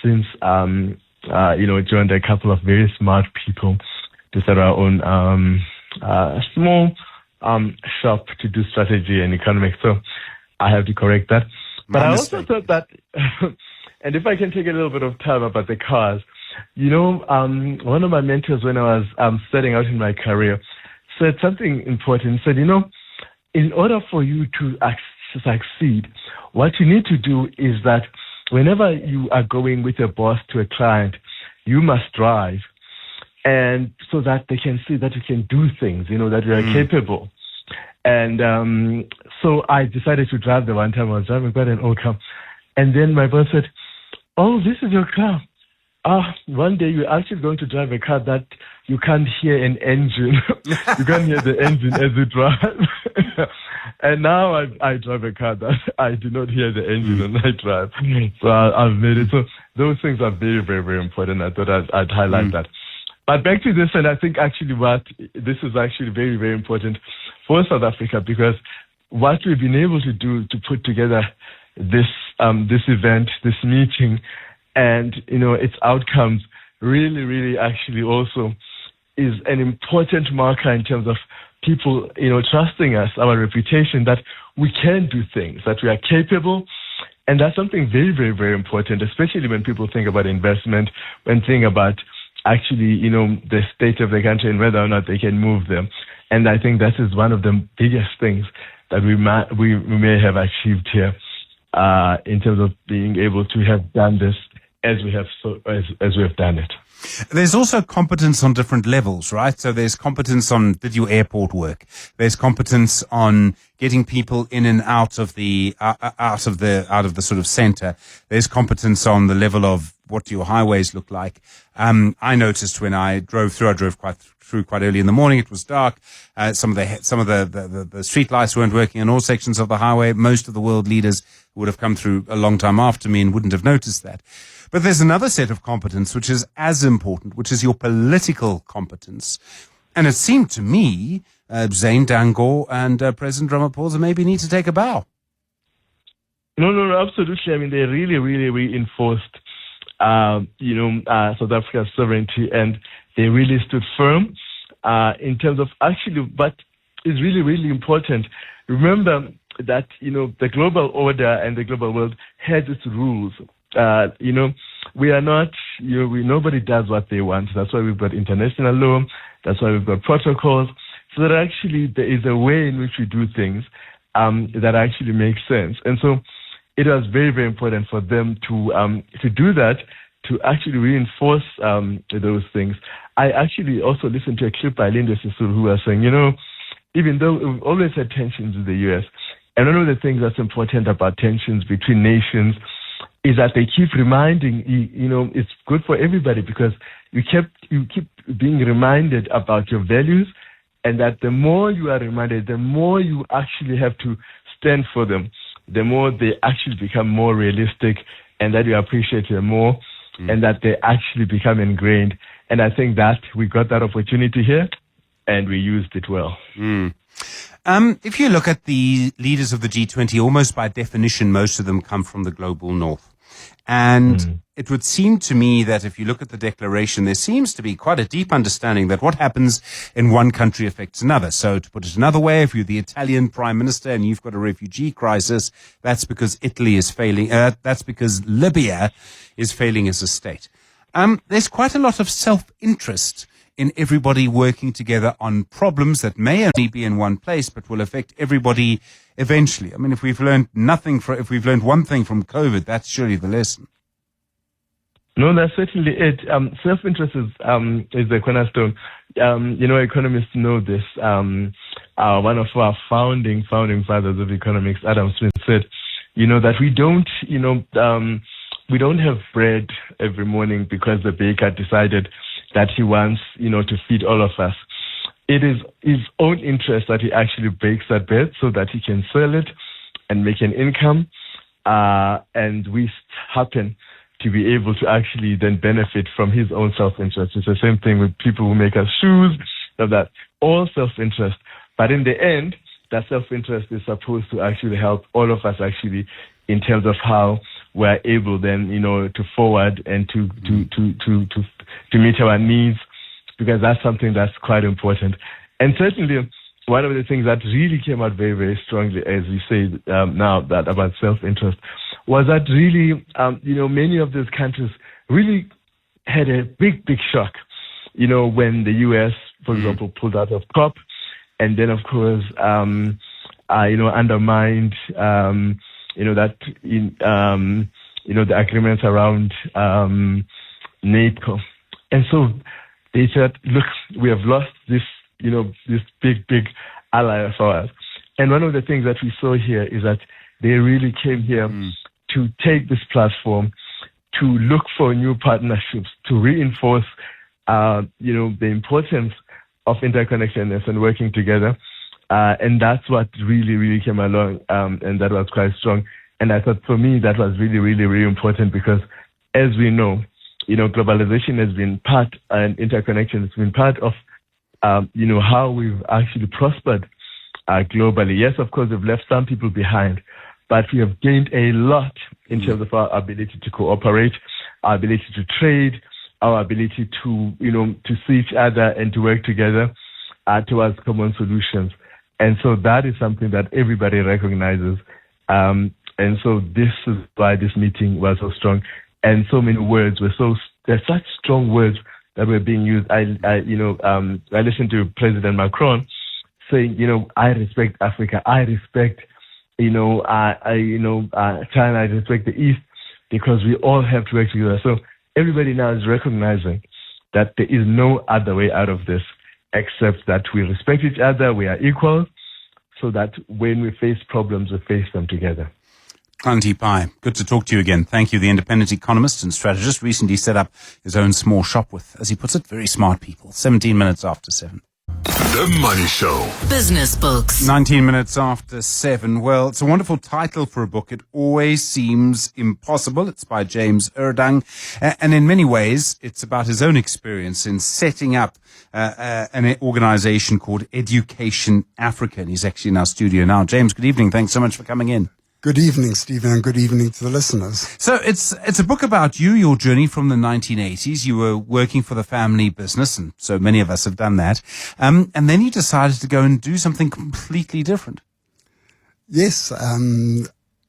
since joined a couple of very smart people to start our own small shop to do strategy and economics. So I have to correct that. But I also thought that, and if I can take a little bit of time about the cars, one of my mentors when I was starting out in my career said something important. He said, in order for you to succeed, what you need to do is that whenever you are going with your boss to a client, you must drive, and so that they can see that you can do things, that you are capable. And so I decided to drive the one time. I was driving quite an old car. And then my boss said, "Oh, this is your car. One day you're actually going to drive a car that you can't hear an engine. You can't hear the engine as you drive." And now I drive a car that I do not hear the engine when I drive. So I've made it. So those things are very, very, very important. I thought I'd highlight that. But back to this, and I think actually this is actually very, very important for South Africa, because what we've been able to do to put together this event, this meeting, and its outcomes really, really actually also is an important marker in terms of people, trusting us, our reputation, that we can do things, that we are capable. And that's something very, very, very important, especially when people think about investment, when think about actually, the state of the country and whether or not they can move them. And I think that is one of the biggest things that we may have achieved here in terms of being able to have done this as we have done it. There's also competence on different levels, right? So there's competence on, did your airport work? There's competence on getting people in and out of the sort of center. There's competence on the level of what do your highways look like? I noticed when I drove through quite early in the morning. It was dark. Some of the street lights weren't working in all sections of the highway. Most of the world leaders would have come through a long time after me and wouldn't have noticed that. But there's another set of competence which is as important, which is your political competence. And it seemed to me, Zane Dangor and President Ramaphosa maybe need to take a bow. No, absolutely. I mean, they really reinforced, South Africa's sovereignty, and they really stood firm in terms of actually what is really important. Remember that, the global order and the global world has its rules. We are not, nobody does what they want. That's why we've got international law. That's why we've got protocols. So that actually there is a way in which we do things that actually makes sense. And so it was very important for them to do that, to actually reinforce those things. I actually also listened to a clip by Linda Sisulu, who was saying, even though we've always had tensions with the U.S., and one of the things that's important about tensions between nations is that they keep reminding, it's good for everybody because you keep being reminded about your values, and that the more you are reminded, the more you actually have to stand for them, the more they actually become more realistic, and that you appreciate them more, and that they actually become ingrained. And I think that we got that opportunity here, and we used it well. If you look at the leaders of the G20, almost by definition, most of them come from the global north. And it would seem to me that if you look at the declaration, there seems to be quite a deep understanding that what happens in one country affects another. So to put it another way, if you're the Italian prime minister and you've got a refugee crisis, that's because Italy is failing. That's because Libya is failing as a state. There's quite a lot of self-interest in everybody working together on problems that may only be in one place, but will affect everybody eventually. I mean, if we've learned one thing from COVID, that's surely the lesson. No, that's certainly it. Self-interest is the cornerstone. Economists know this. One of our founding fathers of economics, Adam Smith, said, that we don't have bread every morning because the baker decided that he wants, to feed all of us. It is his own interest that he actually bakes that bread so that he can sell it and make an income. And we happen to be able to actually then benefit from his own self-interest. It's the same thing with people who make us shoes, that all self-interest. But in the end, that self-interest is supposed to actually help all of us actually in terms of how we're able then, to forward and to meet our needs, because that's something that's quite important. And certainly, one of the things that really came out very, very strongly, as we say now, that about self-interest, was that really, many of these countries really had a big shock, when the U.S., for example, pulled out of COP, and then, of course, undermined, the agreements around NATO. And so they said, look, we have lost this, this big ally of ours. And one of the things that we saw here is that they really came here to take this platform, to look for new partnerships, to reinforce, the importance of interconnectedness and working together. And that's what really came along, and that was quite strong. And I thought for me that was really important, because as we know, globalization has been part, and interconnection has been part of, how we've actually prospered globally. Yes, of course, we've left some people behind, but we have gained a lot in terms of our ability to cooperate, our ability to trade, our ability to, to see each other and to work together towards common solutions. And so that is something that everybody recognizes. And so this is why this meeting was so strong. And so many words there's such strong words that were being used. I listened to President Macron saying, I respect Africa. I respect, China. I respect the East, because we all have to work together. So everybody now is recognizing that there is no other way out of this except that we respect each other, we are equal, so that when we face problems, we face them together. Antti Pai, good to talk to you again. Thank you. The independent economist and strategist recently set up his own small shop with, as he puts it, very smart people. 17 minutes after 7. The Money Show. Business books. 19 minutes after 7. Well, it's a wonderful title for a book. It always seems impossible. It's by James Erdang. And in many ways, it's about his own experience in setting up an organization called Education Africa. And he's actually in our studio now. James, good evening. Thanks so much for coming in. Good evening, Stephen, and good evening to the listeners. So it's a book about you, your journey from the 1980s. You were working for the family business, and so many of us have done that. And then you decided to go and do something completely different. Yes,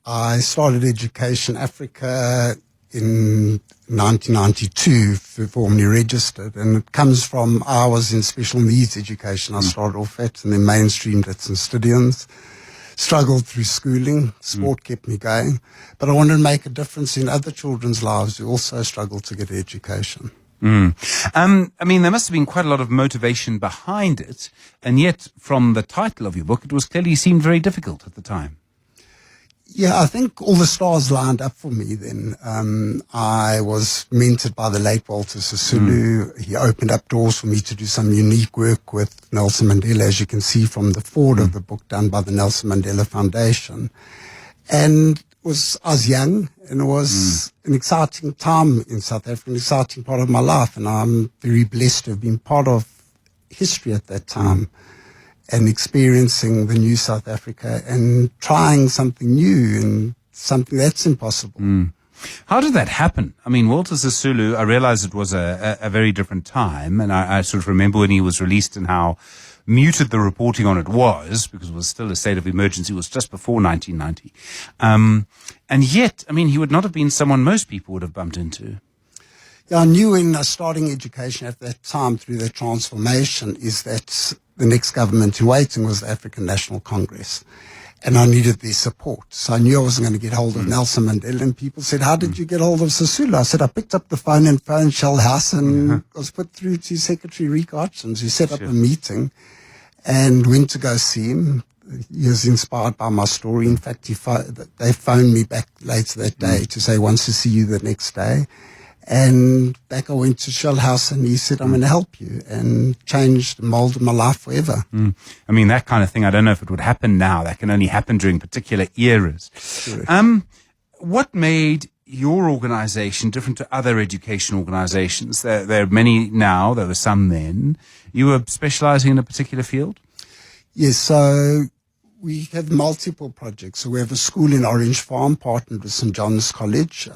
I started Education Africa in 1992, formally registered, and it comes from, I was in special needs education. I started off at, and then mainstreamed at St. Stadians. Struggled through schooling. Sport kept me going. But I wanted to make a difference in other children's lives who also struggled to get education. I mean, there must have been quite a lot of motivation behind it. And yet, from the title of your book, it was clearly seemed very difficult at the time. Yeah, I think all the stars lined up for me then. I was mentored by the late Walter Sisulu. He opened up doors for me to do some unique work with Nelson Mandela, as you can see from the forward of the book done by the Nelson Mandela Foundation. And I was young, and it was an exciting time in South Africa, an exciting part of my life. And I'm very blessed to have been part of history at that time. And experiencing the new South Africa and trying something new and something that's impossible. How did that happen? I mean, Walter Sisulu, I realize it was a very different time, and I sort of remember when he was released and how muted the reporting on it was, because it was still a state of emergency. It was just before 1990. And yet, I mean, he would not have been someone most people would have bumped into. Yeah, I knew in starting education at that time through the transformation is that the next government in waiting was the African National Congress. And I needed their support. So I knew I wasn't going to get hold of Nelson Mandela. And people said, how did you get hold of Sisulu? I said, I picked up the phone and phoned Shell House and was put through to Secretary Rick Hutchins, who set up a meeting and went to go see him. He was inspired by my story. In fact, they phoned me back later that day to say, wants to see you the next day. And back I went to Shell House and he said, I'm going to help you, and changed and molded my life forever. I mean, that kind of thing, I don't know if it would happen now. That can only happen during particular eras. What made your organization different to other education organizations? There are many now, there were some then. You were specializing in a particular field? Yes, so we have multiple projects. So we have a school in Orange Farm partnered with St. John's College.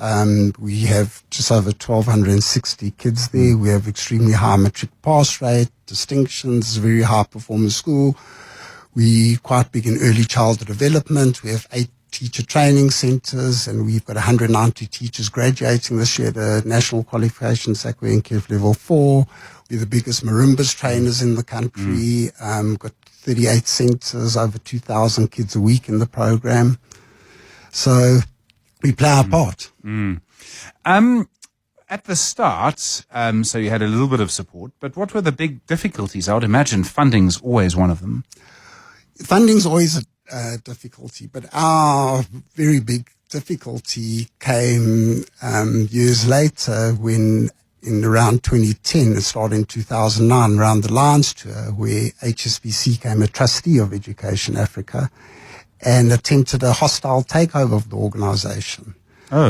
We have just over 1,260 kids there. We have extremely high matric pass rate, distinctions, very high performance school. We're quite big in early childhood development. We have 8 teacher training centers, and we've got 190 teachers graduating this year, the national qualification SACWE and KEF level 4. We're the biggest marimbas trainers in the country. Got 38 centers, over 2,000 kids a week in the program. So we play our part. At the start, so you had a little bit of support, but what were the big difficulties? I would imagine funding's always one of them. Funding's always a difficulty, but our very big difficulty came years later when in around 2010, it started in 2009, around the Lions Tour, where HSBC came a trustee of Education Africa and attempted a hostile takeover of the organization,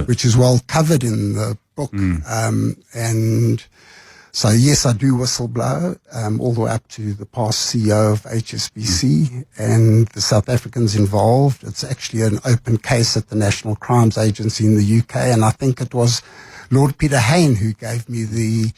which is well covered in the book. And so, yes, I do whistleblow all the way up to the past CEO of HSBC and the South Africans involved. It's actually an open case at the National Crimes Agency in the UK, and I think it was Lord Peter Hain who gave me the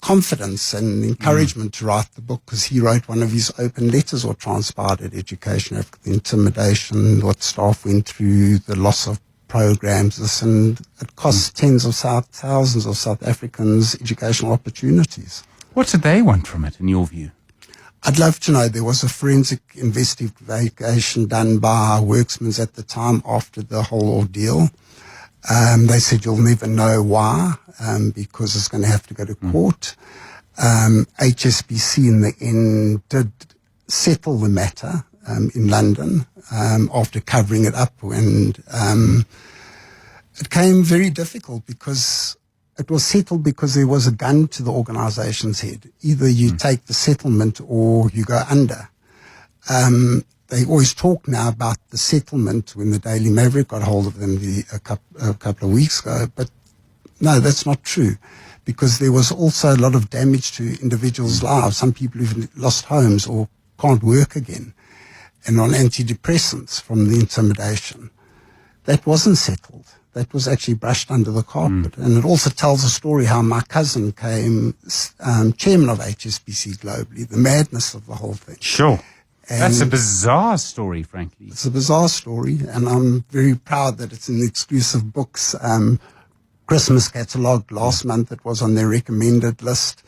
confidence and encouragement to write the book, because he wrote one of his open letters what transpired at Education Africa, the intimidation, what staff went through, the loss of programs, and it costs tens of thousands of South Africans educational opportunities. What did they want from it, in your view? I'd love to know. There was a forensic investigation done by our worksmen at the time after the whole ordeal. They said you'll never know why, because it's going to have to go to court. HSBC in the end did settle the matter, in London after covering it up. And it came very difficult because it was settled because there was a gun to the organization's head. Either you take the settlement or you go under. They always talk now about the settlement when the Daily Maverick got hold of them a couple of weeks ago. But no, that's not true, because there was also a lot of damage to individuals' lives. Some people have lost homes or can't work again and on antidepressants from the intimidation. That wasn't settled. That was actually brushed under the carpet. And it also tells a story how my cousin came chairman of HSBC globally, the madness of the whole thing. Sure. And that's a bizarre story, frankly. It's a bizarre story, and I'm very proud that it's in the exclusive books Christmas catalogue last month. It was on their recommended list.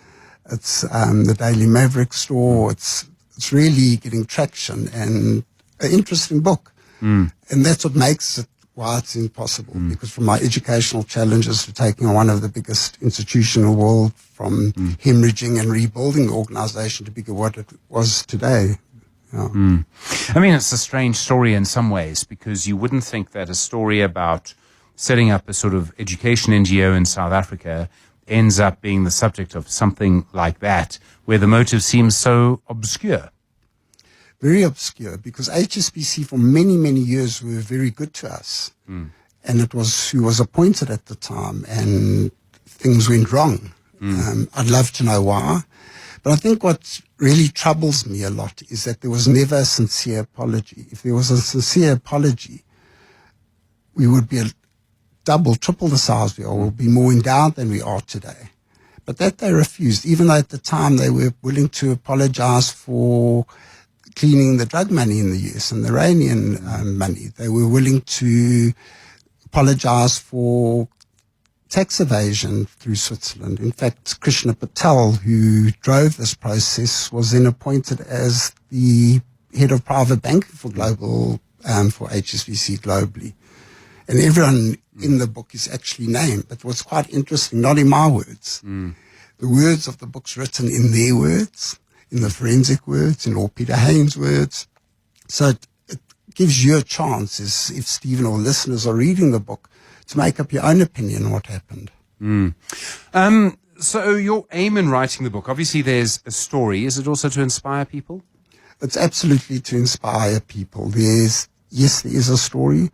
It's the Daily Maverick store. It's really getting traction, and an interesting book. And that's what makes it why it's impossible, because from my educational challenges to taking on one of the biggest institutions in the world, from hemorrhaging and rebuilding the organization to become what it was today. Yeah. I mean, it's a strange story in some ways, because you wouldn't think that a story about setting up a sort of education NGO in South Africa ends up being the subject of something like that, where the motive seems so obscure. Very obscure, because HSBC for many, many years were very good to us. And it was who was appointed at the time, and things went wrong. I'd love to know why. But I think what really troubles me a lot is that there was never a sincere apology. If there was a sincere apology, we would be double, triple the size we are. We'll be more endowed than we are today. But that they refused, even though at the time they were willing to apologize for cleaning the drug money in the US and the Iranian money. They were willing to apologize for tax evasion through Switzerland. In fact, Krishna Patel, who drove this process, was then appointed as the head of private banking for global, for HSBC globally. And everyone in the book is actually named. But what's quite interesting, not in my words, the words of the book's written in their words, in the forensic words, in all Peter Haines' words. So it gives you a chance, if Stephen or listeners are reading the book, to make up your own opinion on what happened. So your aim in writing the book, obviously there's a story. Is it also to inspire people? It's absolutely to inspire people. There is a story,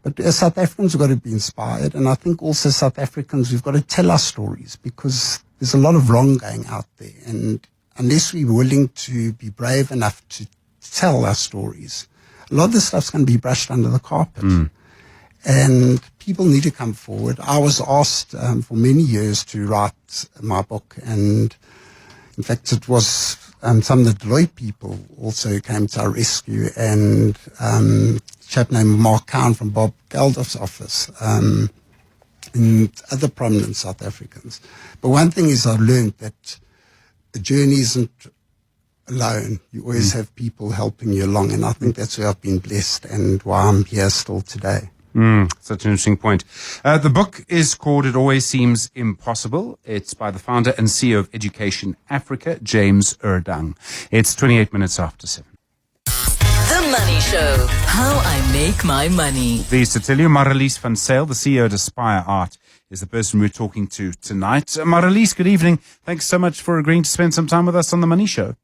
but as South Africans, we've got to be inspired. And I think also South Africans, we've got to tell our stories, because there's a lot of wrong going out there. And unless we're willing to be brave enough to tell our stories, a lot of this stuff's going to be brushed under the carpet. And people need to come forward. I was asked for many years to write my book, and in fact it was some of the Deloitte people also came to our rescue, and a chap named Mark Cowan from Bob Geldof's office, and other prominent South Africans. But one thing is I've learned that the journey isn't alone. You always have people helping you along, and I think that's where I've been blessed and why I'm here still today. Such an interesting point. The book is called It Always Seems Impossible. It's by the founder and CEO of Education Africa, James Erdang. It's 28 minutes after 7. The Money Show. How I make my money. Pleased to tell you, Marelize van Zyl, the CEO of Aspire Art, is the person we're talking to tonight. Marelize, good evening. Thanks so much for agreeing to spend some time with us on The Money Show.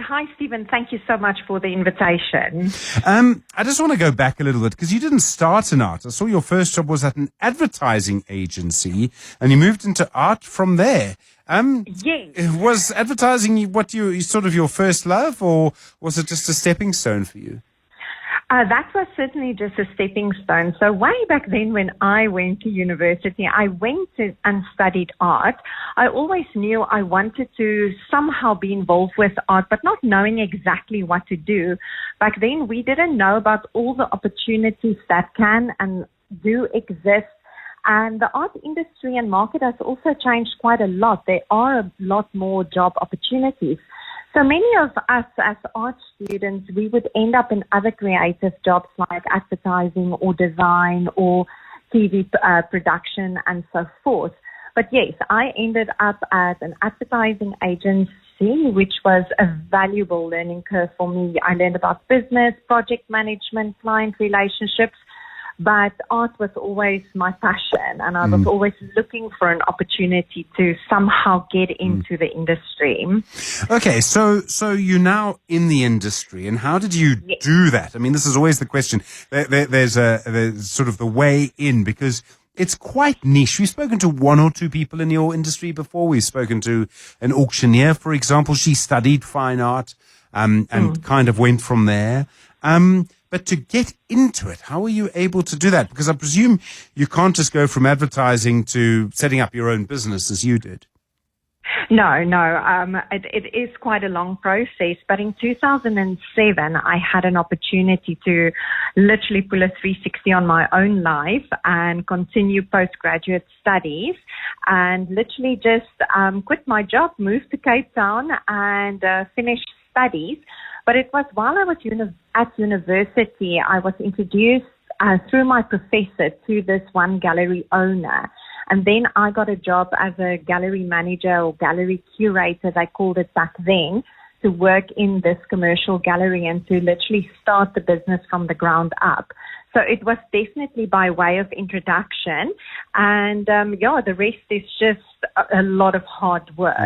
Hi, Stephen. Thank you so much for the invitation. I just want to go back a little bit, because you didn't start in art. I saw your first job was at an advertising agency, and you moved into art from there. Yes. Was advertising what you sort of your first love, or was it just a stepping stone for you? That was certainly just a stepping stone. So way back then when I went to university, I went and studied art. I always knew I wanted to somehow be involved with art, but not knowing exactly what to do. Back then, we didn't know about all the opportunities that can and do exist. And the art industry and market has also changed quite a lot. There are a lot more job opportunities. So many of us as art students, we would end up in other creative jobs like advertising or design or TV production and so forth. But yes, I ended up at an advertising agency PwC, which was a valuable learning curve for me. I learned about business, project management, client relationships, but art was always my passion, and I was always looking for an opportunity to somehow get into the industry. Okay, so you're now in the industry, and how did you do that? I mean, this is always the question. There's sort of the way in, because it's quite niche. We've spoken to one or two people in your industry before. We've spoken to an auctioneer, for example. She studied fine art and kind of went from there. But to get into it, how are you able to do that? Because I presume you can't just go from advertising to setting up your own business as you did. No. It is quite a long process. But in 2007, I had an opportunity to literally pull a 360 on my own life and continue postgraduate studies, and literally just quit my job, moved to Cape Town, and finished studies. But it was while I was at university, I was introduced through my professor to this one gallery owner. And then I got a job as a gallery manager or gallery curator, they called it back then, to work in this commercial gallery and to literally start the business from the ground up. So it was definitely by way of introduction. And, the rest is just a lot of hard work.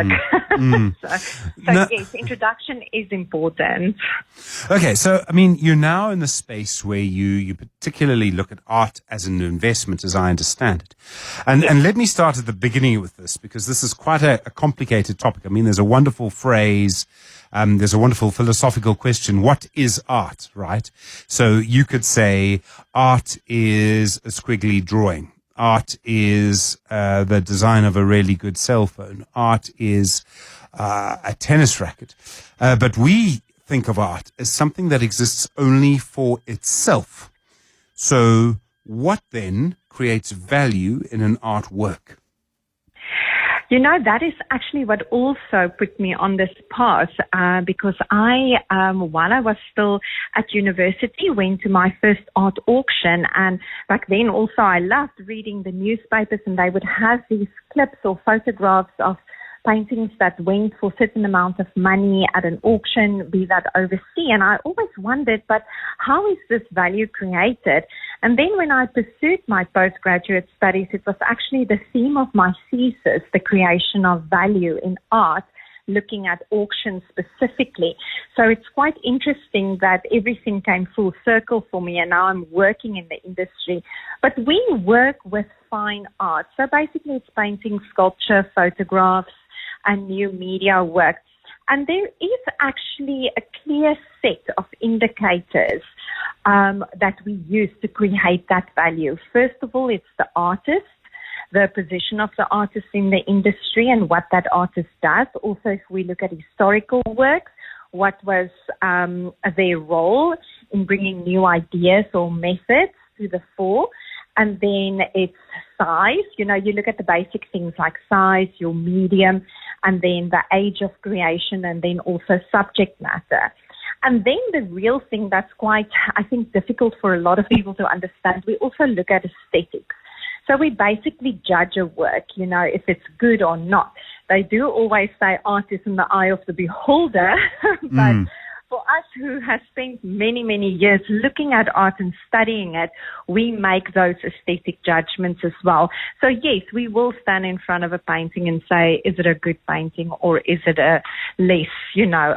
Yes, introduction is important. Okay, so, I mean, you're now in the space where you particularly look at art as an investment, as I understand it. And let me start at the beginning with this, because this is quite a complicated topic. I mean, there's a wonderful phrase, there's a wonderful philosophical question. What is art, right? So you could say art is a squiggly drawing. Art is the design of a really good cell phone. Art is a tennis racket. But we think of art as something that exists only for itself. So what then creates value in an artwork? You know, that is actually what also put me on this path, because I, while I was still at university, went to my first art auction. And back then also I loved reading the newspapers, and they would have these clips or photographs of paintings that went for a certain amount of money at an auction, be that overseas. And I always wondered, but how is this value created? And then when I pursued my postgraduate studies, it was actually the theme of my thesis, the creation of value in art, looking at auctions specifically. So it's quite interesting that everything came full circle for me, and now I'm working in the industry. But we work with fine art. So basically it's painting, sculpture, photographs, and new media work. And there is actually a clear set of indicators that we use to create that value. First of all, it's the artist, the position of the artist in the industry and what that artist does. Also, if we look at historical works, what was their role in bringing new ideas or methods to the fore. And then it's size. You know, you look at the basic things like size, your medium, and then the age of creation, and then also subject matter. And then the real thing that's quite, I think, difficult for a lot of people to understand, we also look at aesthetics. So we basically judge a work, you know, if it's good or not. They do always say art is in the eye of the beholder, but for us who have spent many, many years looking at art and studying it, we make those aesthetic judgments as well. So yes, we will stand in front of a painting and say, is it a good painting or is it a less,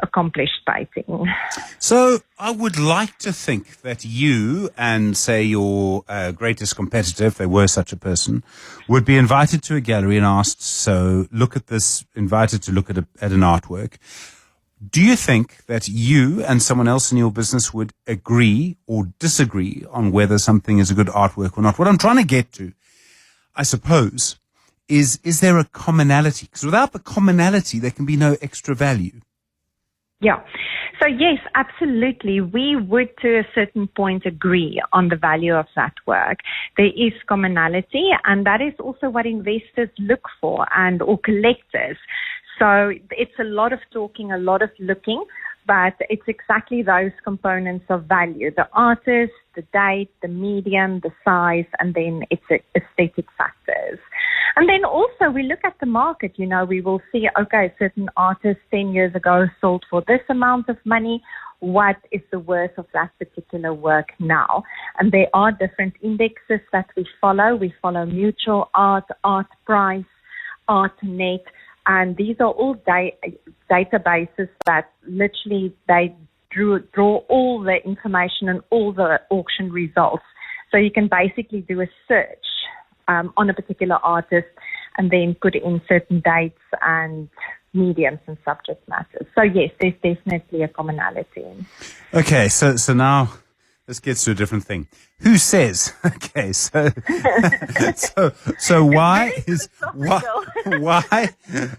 accomplished painting? So I would like to think that you and, say, your greatest competitor, if there were such a person, would be invited to a gallery and asked, so look at this, invited to look at an artwork. Do you think that you and someone else in your business would agree or disagree on whether something is a good artwork or not? What I'm trying to get to, I suppose, is there a commonality? Because without the commonality, there can be no extra value. Yeah. So yes, absolutely. We would to a certain point agree on the value of that work. There is commonality, and that is also what investors look for or collectors. So it's a lot of talking, a lot of looking, but it's exactly those components of value: the artist, the date, the medium, the size, and then it's aesthetic factors. And then also we look at the market, we will see, okay, certain artists 10 years ago sold for this amount of money. What is the worth of that particular work now? And there are different indexes that we follow. We follow Mutual Art, Art Price, ArtNet, and these are all databases that literally they draw all the information and all the auction results. So you can basically do a search on a particular artist and then put in certain dates and mediums and subject matters. So yes, there's definitely a commonality. Okay, so now this gets to a different thing. Who says? Okay, so why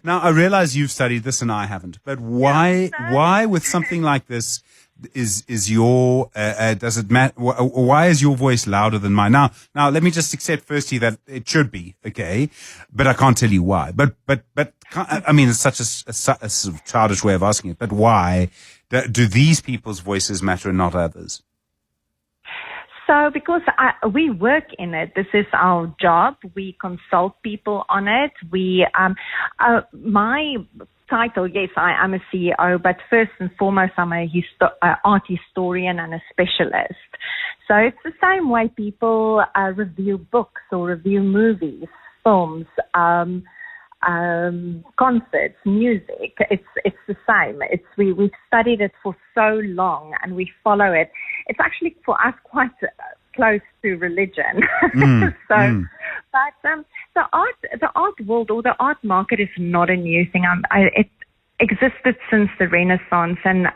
now I realize you've studied this and I haven't, but why with something like this is your does it matter? Why is your voice louder than mine? Now let me just accept firstly that it should be okay, but I can't tell you why. But I mean, it's such a sort of childish way of asking it. But why do these people's voices matter and not others? So because we work in it, this is our job. We consult people on it. My title, yes, I am a CEO, but first and foremost, I'm a art historian and a specialist. So it's the same way people review books or review movies, films, concerts, music. It's the same. We've studied it for so long and we follow it. It's actually for us quite close to religion. But the art world or the art market is not a new thing. It existed since the Renaissance, and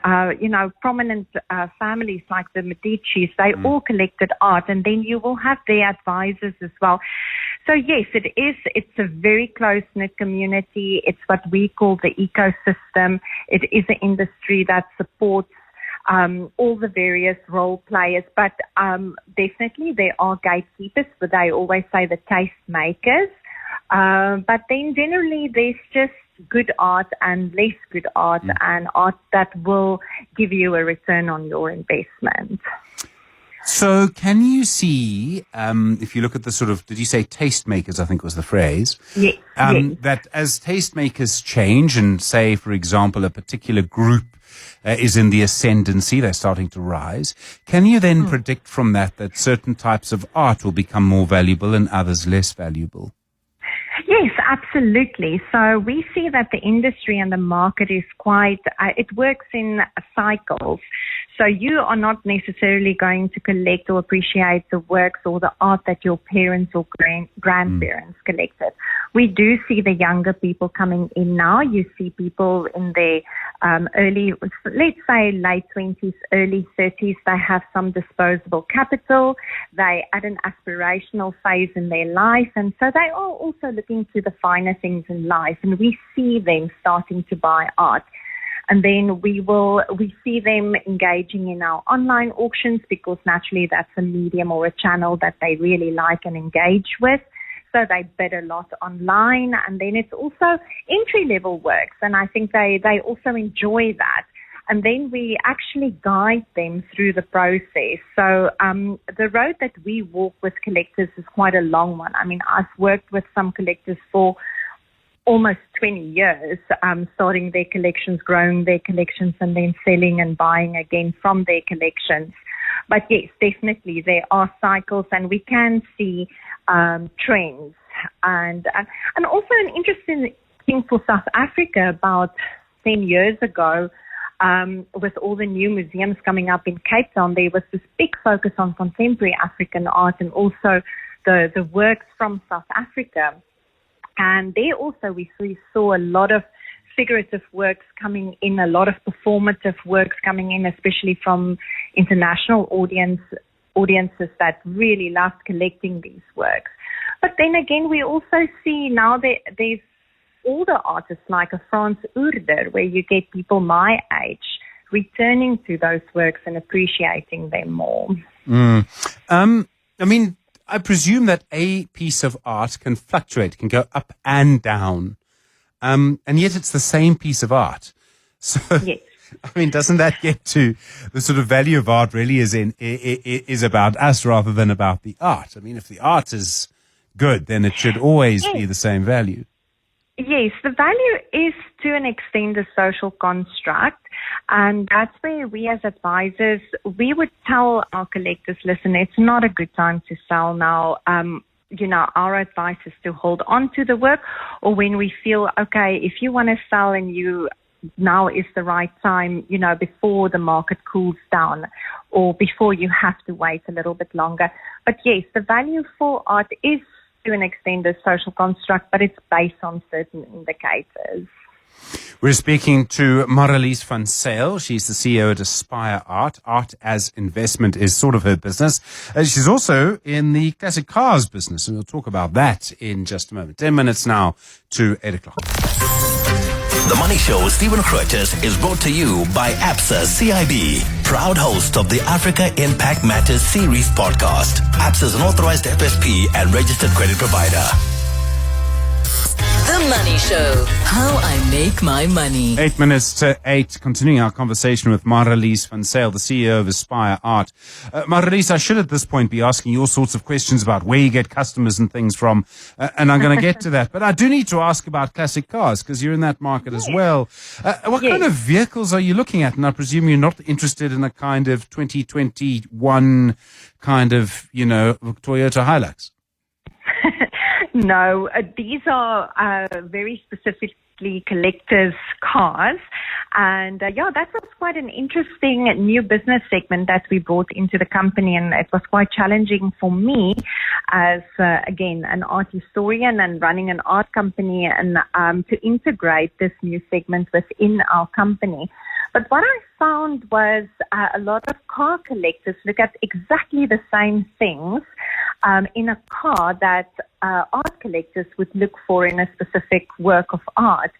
prominent families like the Medicis, they all collected art, and then you will have their advisors as well. So yes, it is. It's a very close-knit community. It's what we call the ecosystem. It is an industry that supports all the various role players, but definitely there are gatekeepers, but they always say the taste makers. But then generally there's just good art and less good art and art that will give you a return on your investment. So can you see, if you look at the sort of, did you say tastemakers, I think was the phrase? Yes. That as tastemakers change and say, for example, a particular group is in the ascendancy, they're starting to rise, can you then predict from that certain types of art will become more valuable and others less valuable? Yes, absolutely. So we see that the industry and the market is quite, it works in cycles. So you are not necessarily going to collect or appreciate the works or the art that your parents or grandparents collected. We do see the younger people coming in now. You see people in their early, let's say late 20s, early 30s. They have some disposable capital. They at an aspirational phase in their life. And so they are also looking to the finer things in life. And we see them starting to buy art. And then we see them engaging in our online auctions because naturally that's a medium or a channel that they really like and engage with. So they bid a lot online. And then it's also entry-level works. And I think they also enjoy that. And then we actually guide them through the process. So the road that we walk with collectors is quite a long one. I mean, I've worked with some collectors for almost 20 years, starting their collections, growing their collections, and then selling and buying again from their collections. But yes, definitely there are cycles, and we can see trends. And also an interesting thing for South Africa about 10 years ago, with all the new museums coming up in Cape Town, there was this big focus on contemporary African art and also the works from South Africa. And there also we saw a lot of figurative works coming in, a lot of performative works coming in, especially from international audiences that really loved collecting these works. But then again, we also see now that there's older artists like a Frans Oerder, where you get people my age returning to those works and appreciating them more. I mean, I presume that a piece of art can fluctuate, can go up and down, and yet it's the same piece of art. So, yes. I mean, doesn't that get to the sort of value of art really is about us rather than about the art? I mean, if the art is Good. Then it should always be the same value. Yes, the value is to an extent a social construct, and that's where we as advisors, we would tell our collectors, listen, it's not a good time to sell now. Our advice is to hold on to the work, or when we feel, okay, if you want to sell and now is the right time, before the market cools down or before you have to wait a little bit longer. But yes, the value for art is to an extent a social construct, but it's based on certain indicators. We're speaking to Marelize van Zyl. She's the CEO at Aspire Art. Art as investment is sort of her business. She's also in the classic cars business, and we'll talk about that in just a moment. 10 minutes now to 8 o'clock. The Money Show with Stephen Grootes is brought to you by ABSA CIB, proud host of the Africa Impact Matters series podcast. ABSA is an authorized FSP and registered credit provider. The Money Show, how I make my money. 8 minutes to 8, continuing our conversation with Marelize van Zyl, the CEO of Aspire Art. Marelize, I should at this point be asking you all sorts of questions about where you get customers and things from, and I'm going to get to that. But I do need to ask about classic cars, because you're in that market as well. What kind of vehicles are you looking at? And I presume you're not interested in a kind of 2021 kind of, Toyota Hilux. No, these are very specifically collectors' cars. And that was quite an interesting new business segment that we brought into the company. And it was quite challenging for me as, again, an art historian and running an art company and to integrate this new segment within our company. But what I found was a lot of car collectors look at exactly the same things in a car that art collectors would look for in a specific work of art.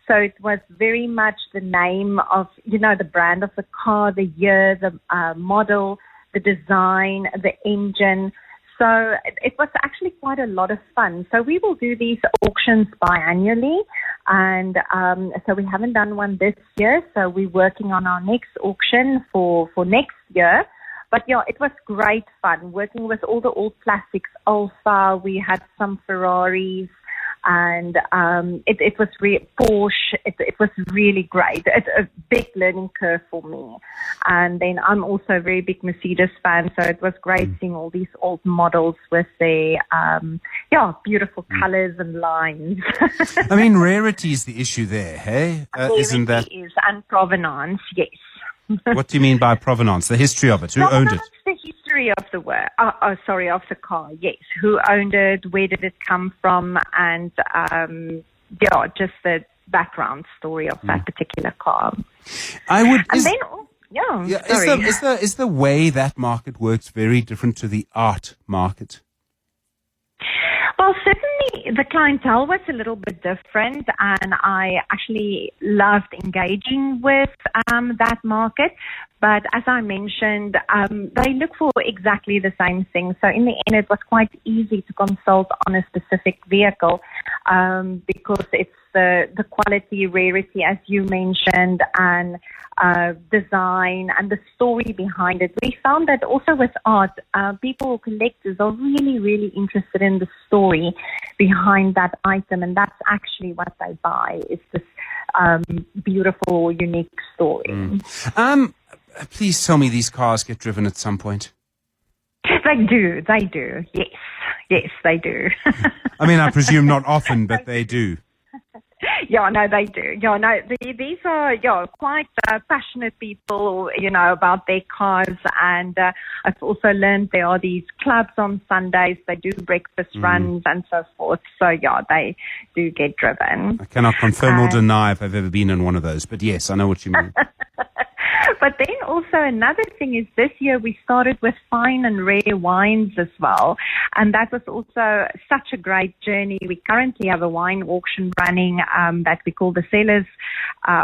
So it was very much the name of, the brand of the car, the year, the model, the design, the engine. So it was actually quite a lot of fun. So we will do these auctions biannually. And so we haven't done one this year. So we're working on our next auction for next year. But it was great fun working with all the old classics. Alfa, we had some Ferraris, and it was Porsche. It was really great. It's a big learning curve for me. And then I'm also a very big Mercedes fan, so it was great seeing all these old models with their beautiful colors and lines. I mean, rarity is the issue there, hey? Isn't that? Rarity is, and provenance, yes. What do you mean by provenance? The history of it? Who owned it? The history of the work. Of the car. Yes, who owned it? Where did it come from? And just the background story of that particular car. Is the way that market works very different to the art market? Well, certainly the clientele was a little bit different, and I actually loved engaging with that market. But as I mentioned, they look for exactly the same thing. So in the end, it was quite easy to consult on a specific vehicle because it's the quality, rarity, as you mentioned, and design and the story behind it. We found that also with art, people, collectors are really, really interested in the story behind that item, and that's actually what they buy. It's this beautiful, unique story. Please tell me these cars get driven at some point. They do. Yes, they do. I mean, I presume not often, but they do. Yeah, no, they do. Yeah, no, these are quite passionate people, about their cars. And I've also learned there are these clubs on Sundays. They do breakfast runs and so forth. So, they do get driven. I cannot confirm or deny if I've ever been in one of those. But yes, I know what you mean. But then also another thing is this year we started with fine and rare wines as well. And that was also such a great journey. We currently have a wine auction running that we call the sellers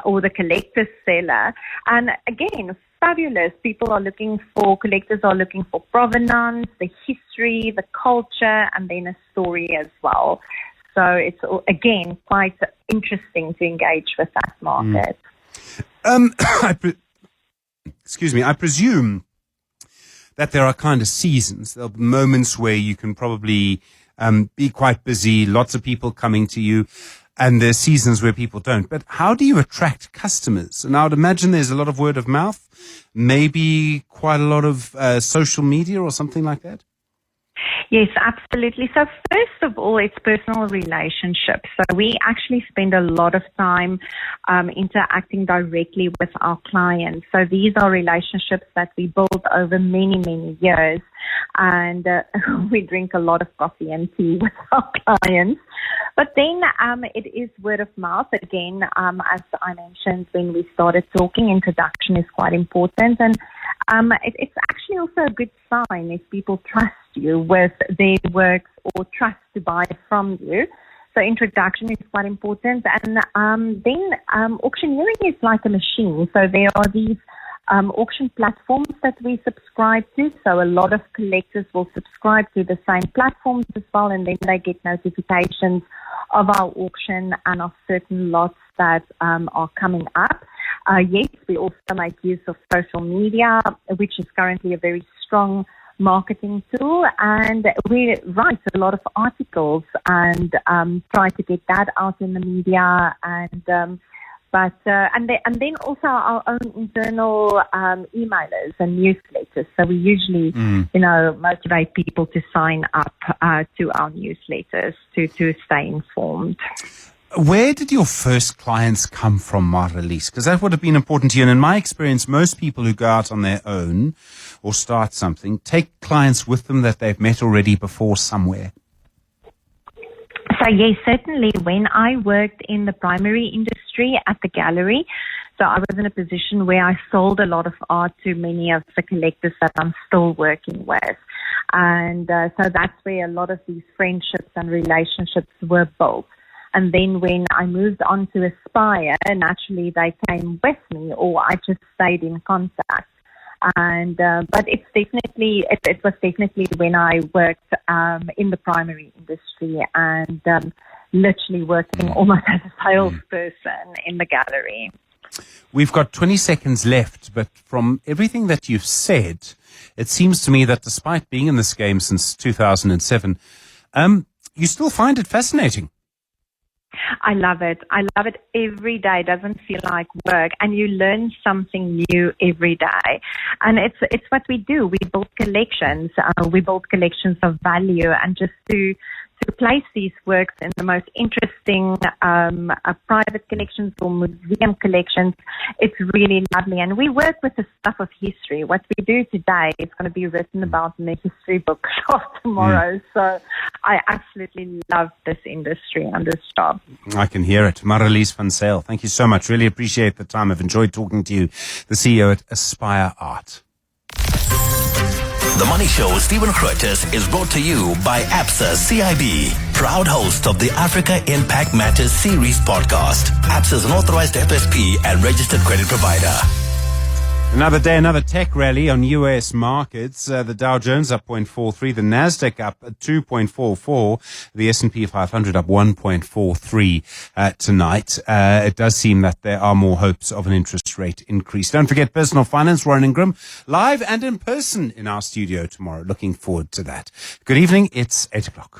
or the collector's cellar. And again, fabulous. Collectors are looking for provenance, the history, the culture, and then a story as well. So it's, again, quite interesting to engage with that market. Excuse me, I presume that there are kind of seasons. There'll be moments where you can probably be quite busy, lots of people coming to you, and there's seasons where people don't. But how do you attract customers? And I would imagine there's a lot of word of mouth, maybe quite a lot of social media or something like that. Yes, absolutely. So first of all, it's personal relationships. So we actually spend a lot of time interacting directly with our clients. So these are relationships that we build over many, many years. And we drink a lot of coffee and tea with our clients. But then it is word of mouth. Again, as I mentioned when we started talking, introduction is quite important. And it's actually also a good sign if people trust you with their works or trust to buy from you. So introduction is quite important. And then auctioneering is like a machine. So there are these auction platforms that we subscribe to. So a lot of collectors will subscribe to the same platforms as well, and then they get notifications of our auction and of certain lots that are coming up. Yes, we also make use of social media, which is currently a very strong marketing tool, and we write a lot of articles and try to get that out in the media, and then also our own internal emailers and newsletters. So we usually, motivate people to sign up to our newsletters to stay informed. Where did your first clients come from, Marelize? Because that would have been important to you. And in my experience, most people who go out on their own or start something take clients with them that they've met already before somewhere. So yes, certainly when I worked in the primary industry at the gallery, so I was in a position where I sold a lot of art to many of the collectors that I'm still working with. And so that's where a lot of these friendships and relationships were built. And then when I moved on to Aspire, naturally they came with me, or I just stayed in contact. And but it was definitely when I worked in the primary industry and literally working almost as a salesperson in the gallery. We've got 20 seconds left, but from everything that you've said, it seems to me that despite being in this game since 2007, you still find it fascinating. I love it. I love it every day. It doesn't feel like work, and you learn something new every day. And it's what we do. We build collections. We build collections of value, and just to place these works in the most interesting private collections or museum collections, it's really lovely. And we work with the stuff of history. What we do today is going to be written about in the history books of tomorrow. So I absolutely love this industry and this job. I can hear it. Marelize van Zyl, thank you so much. Really appreciate the time. I've enjoyed talking to you, the CEO at Aspire Art. The Money Show with Stephen Grootes is brought to you by ABSA CIB, proud host of the Africa Impact Matters series podcast. ABSA is an authorized FSP and registered credit provider. Another day, another tech rally on U.S. markets. The Dow Jones up 0.43, the Nasdaq up 2.44, the S&P 500 up 1.43 tonight. It does seem that there are more hopes of an interest rate increase. Don't forget Personal Finance, Warren Ingram, live and in person in our studio tomorrow. Looking forward to that. Good evening. It's 8 o'clock.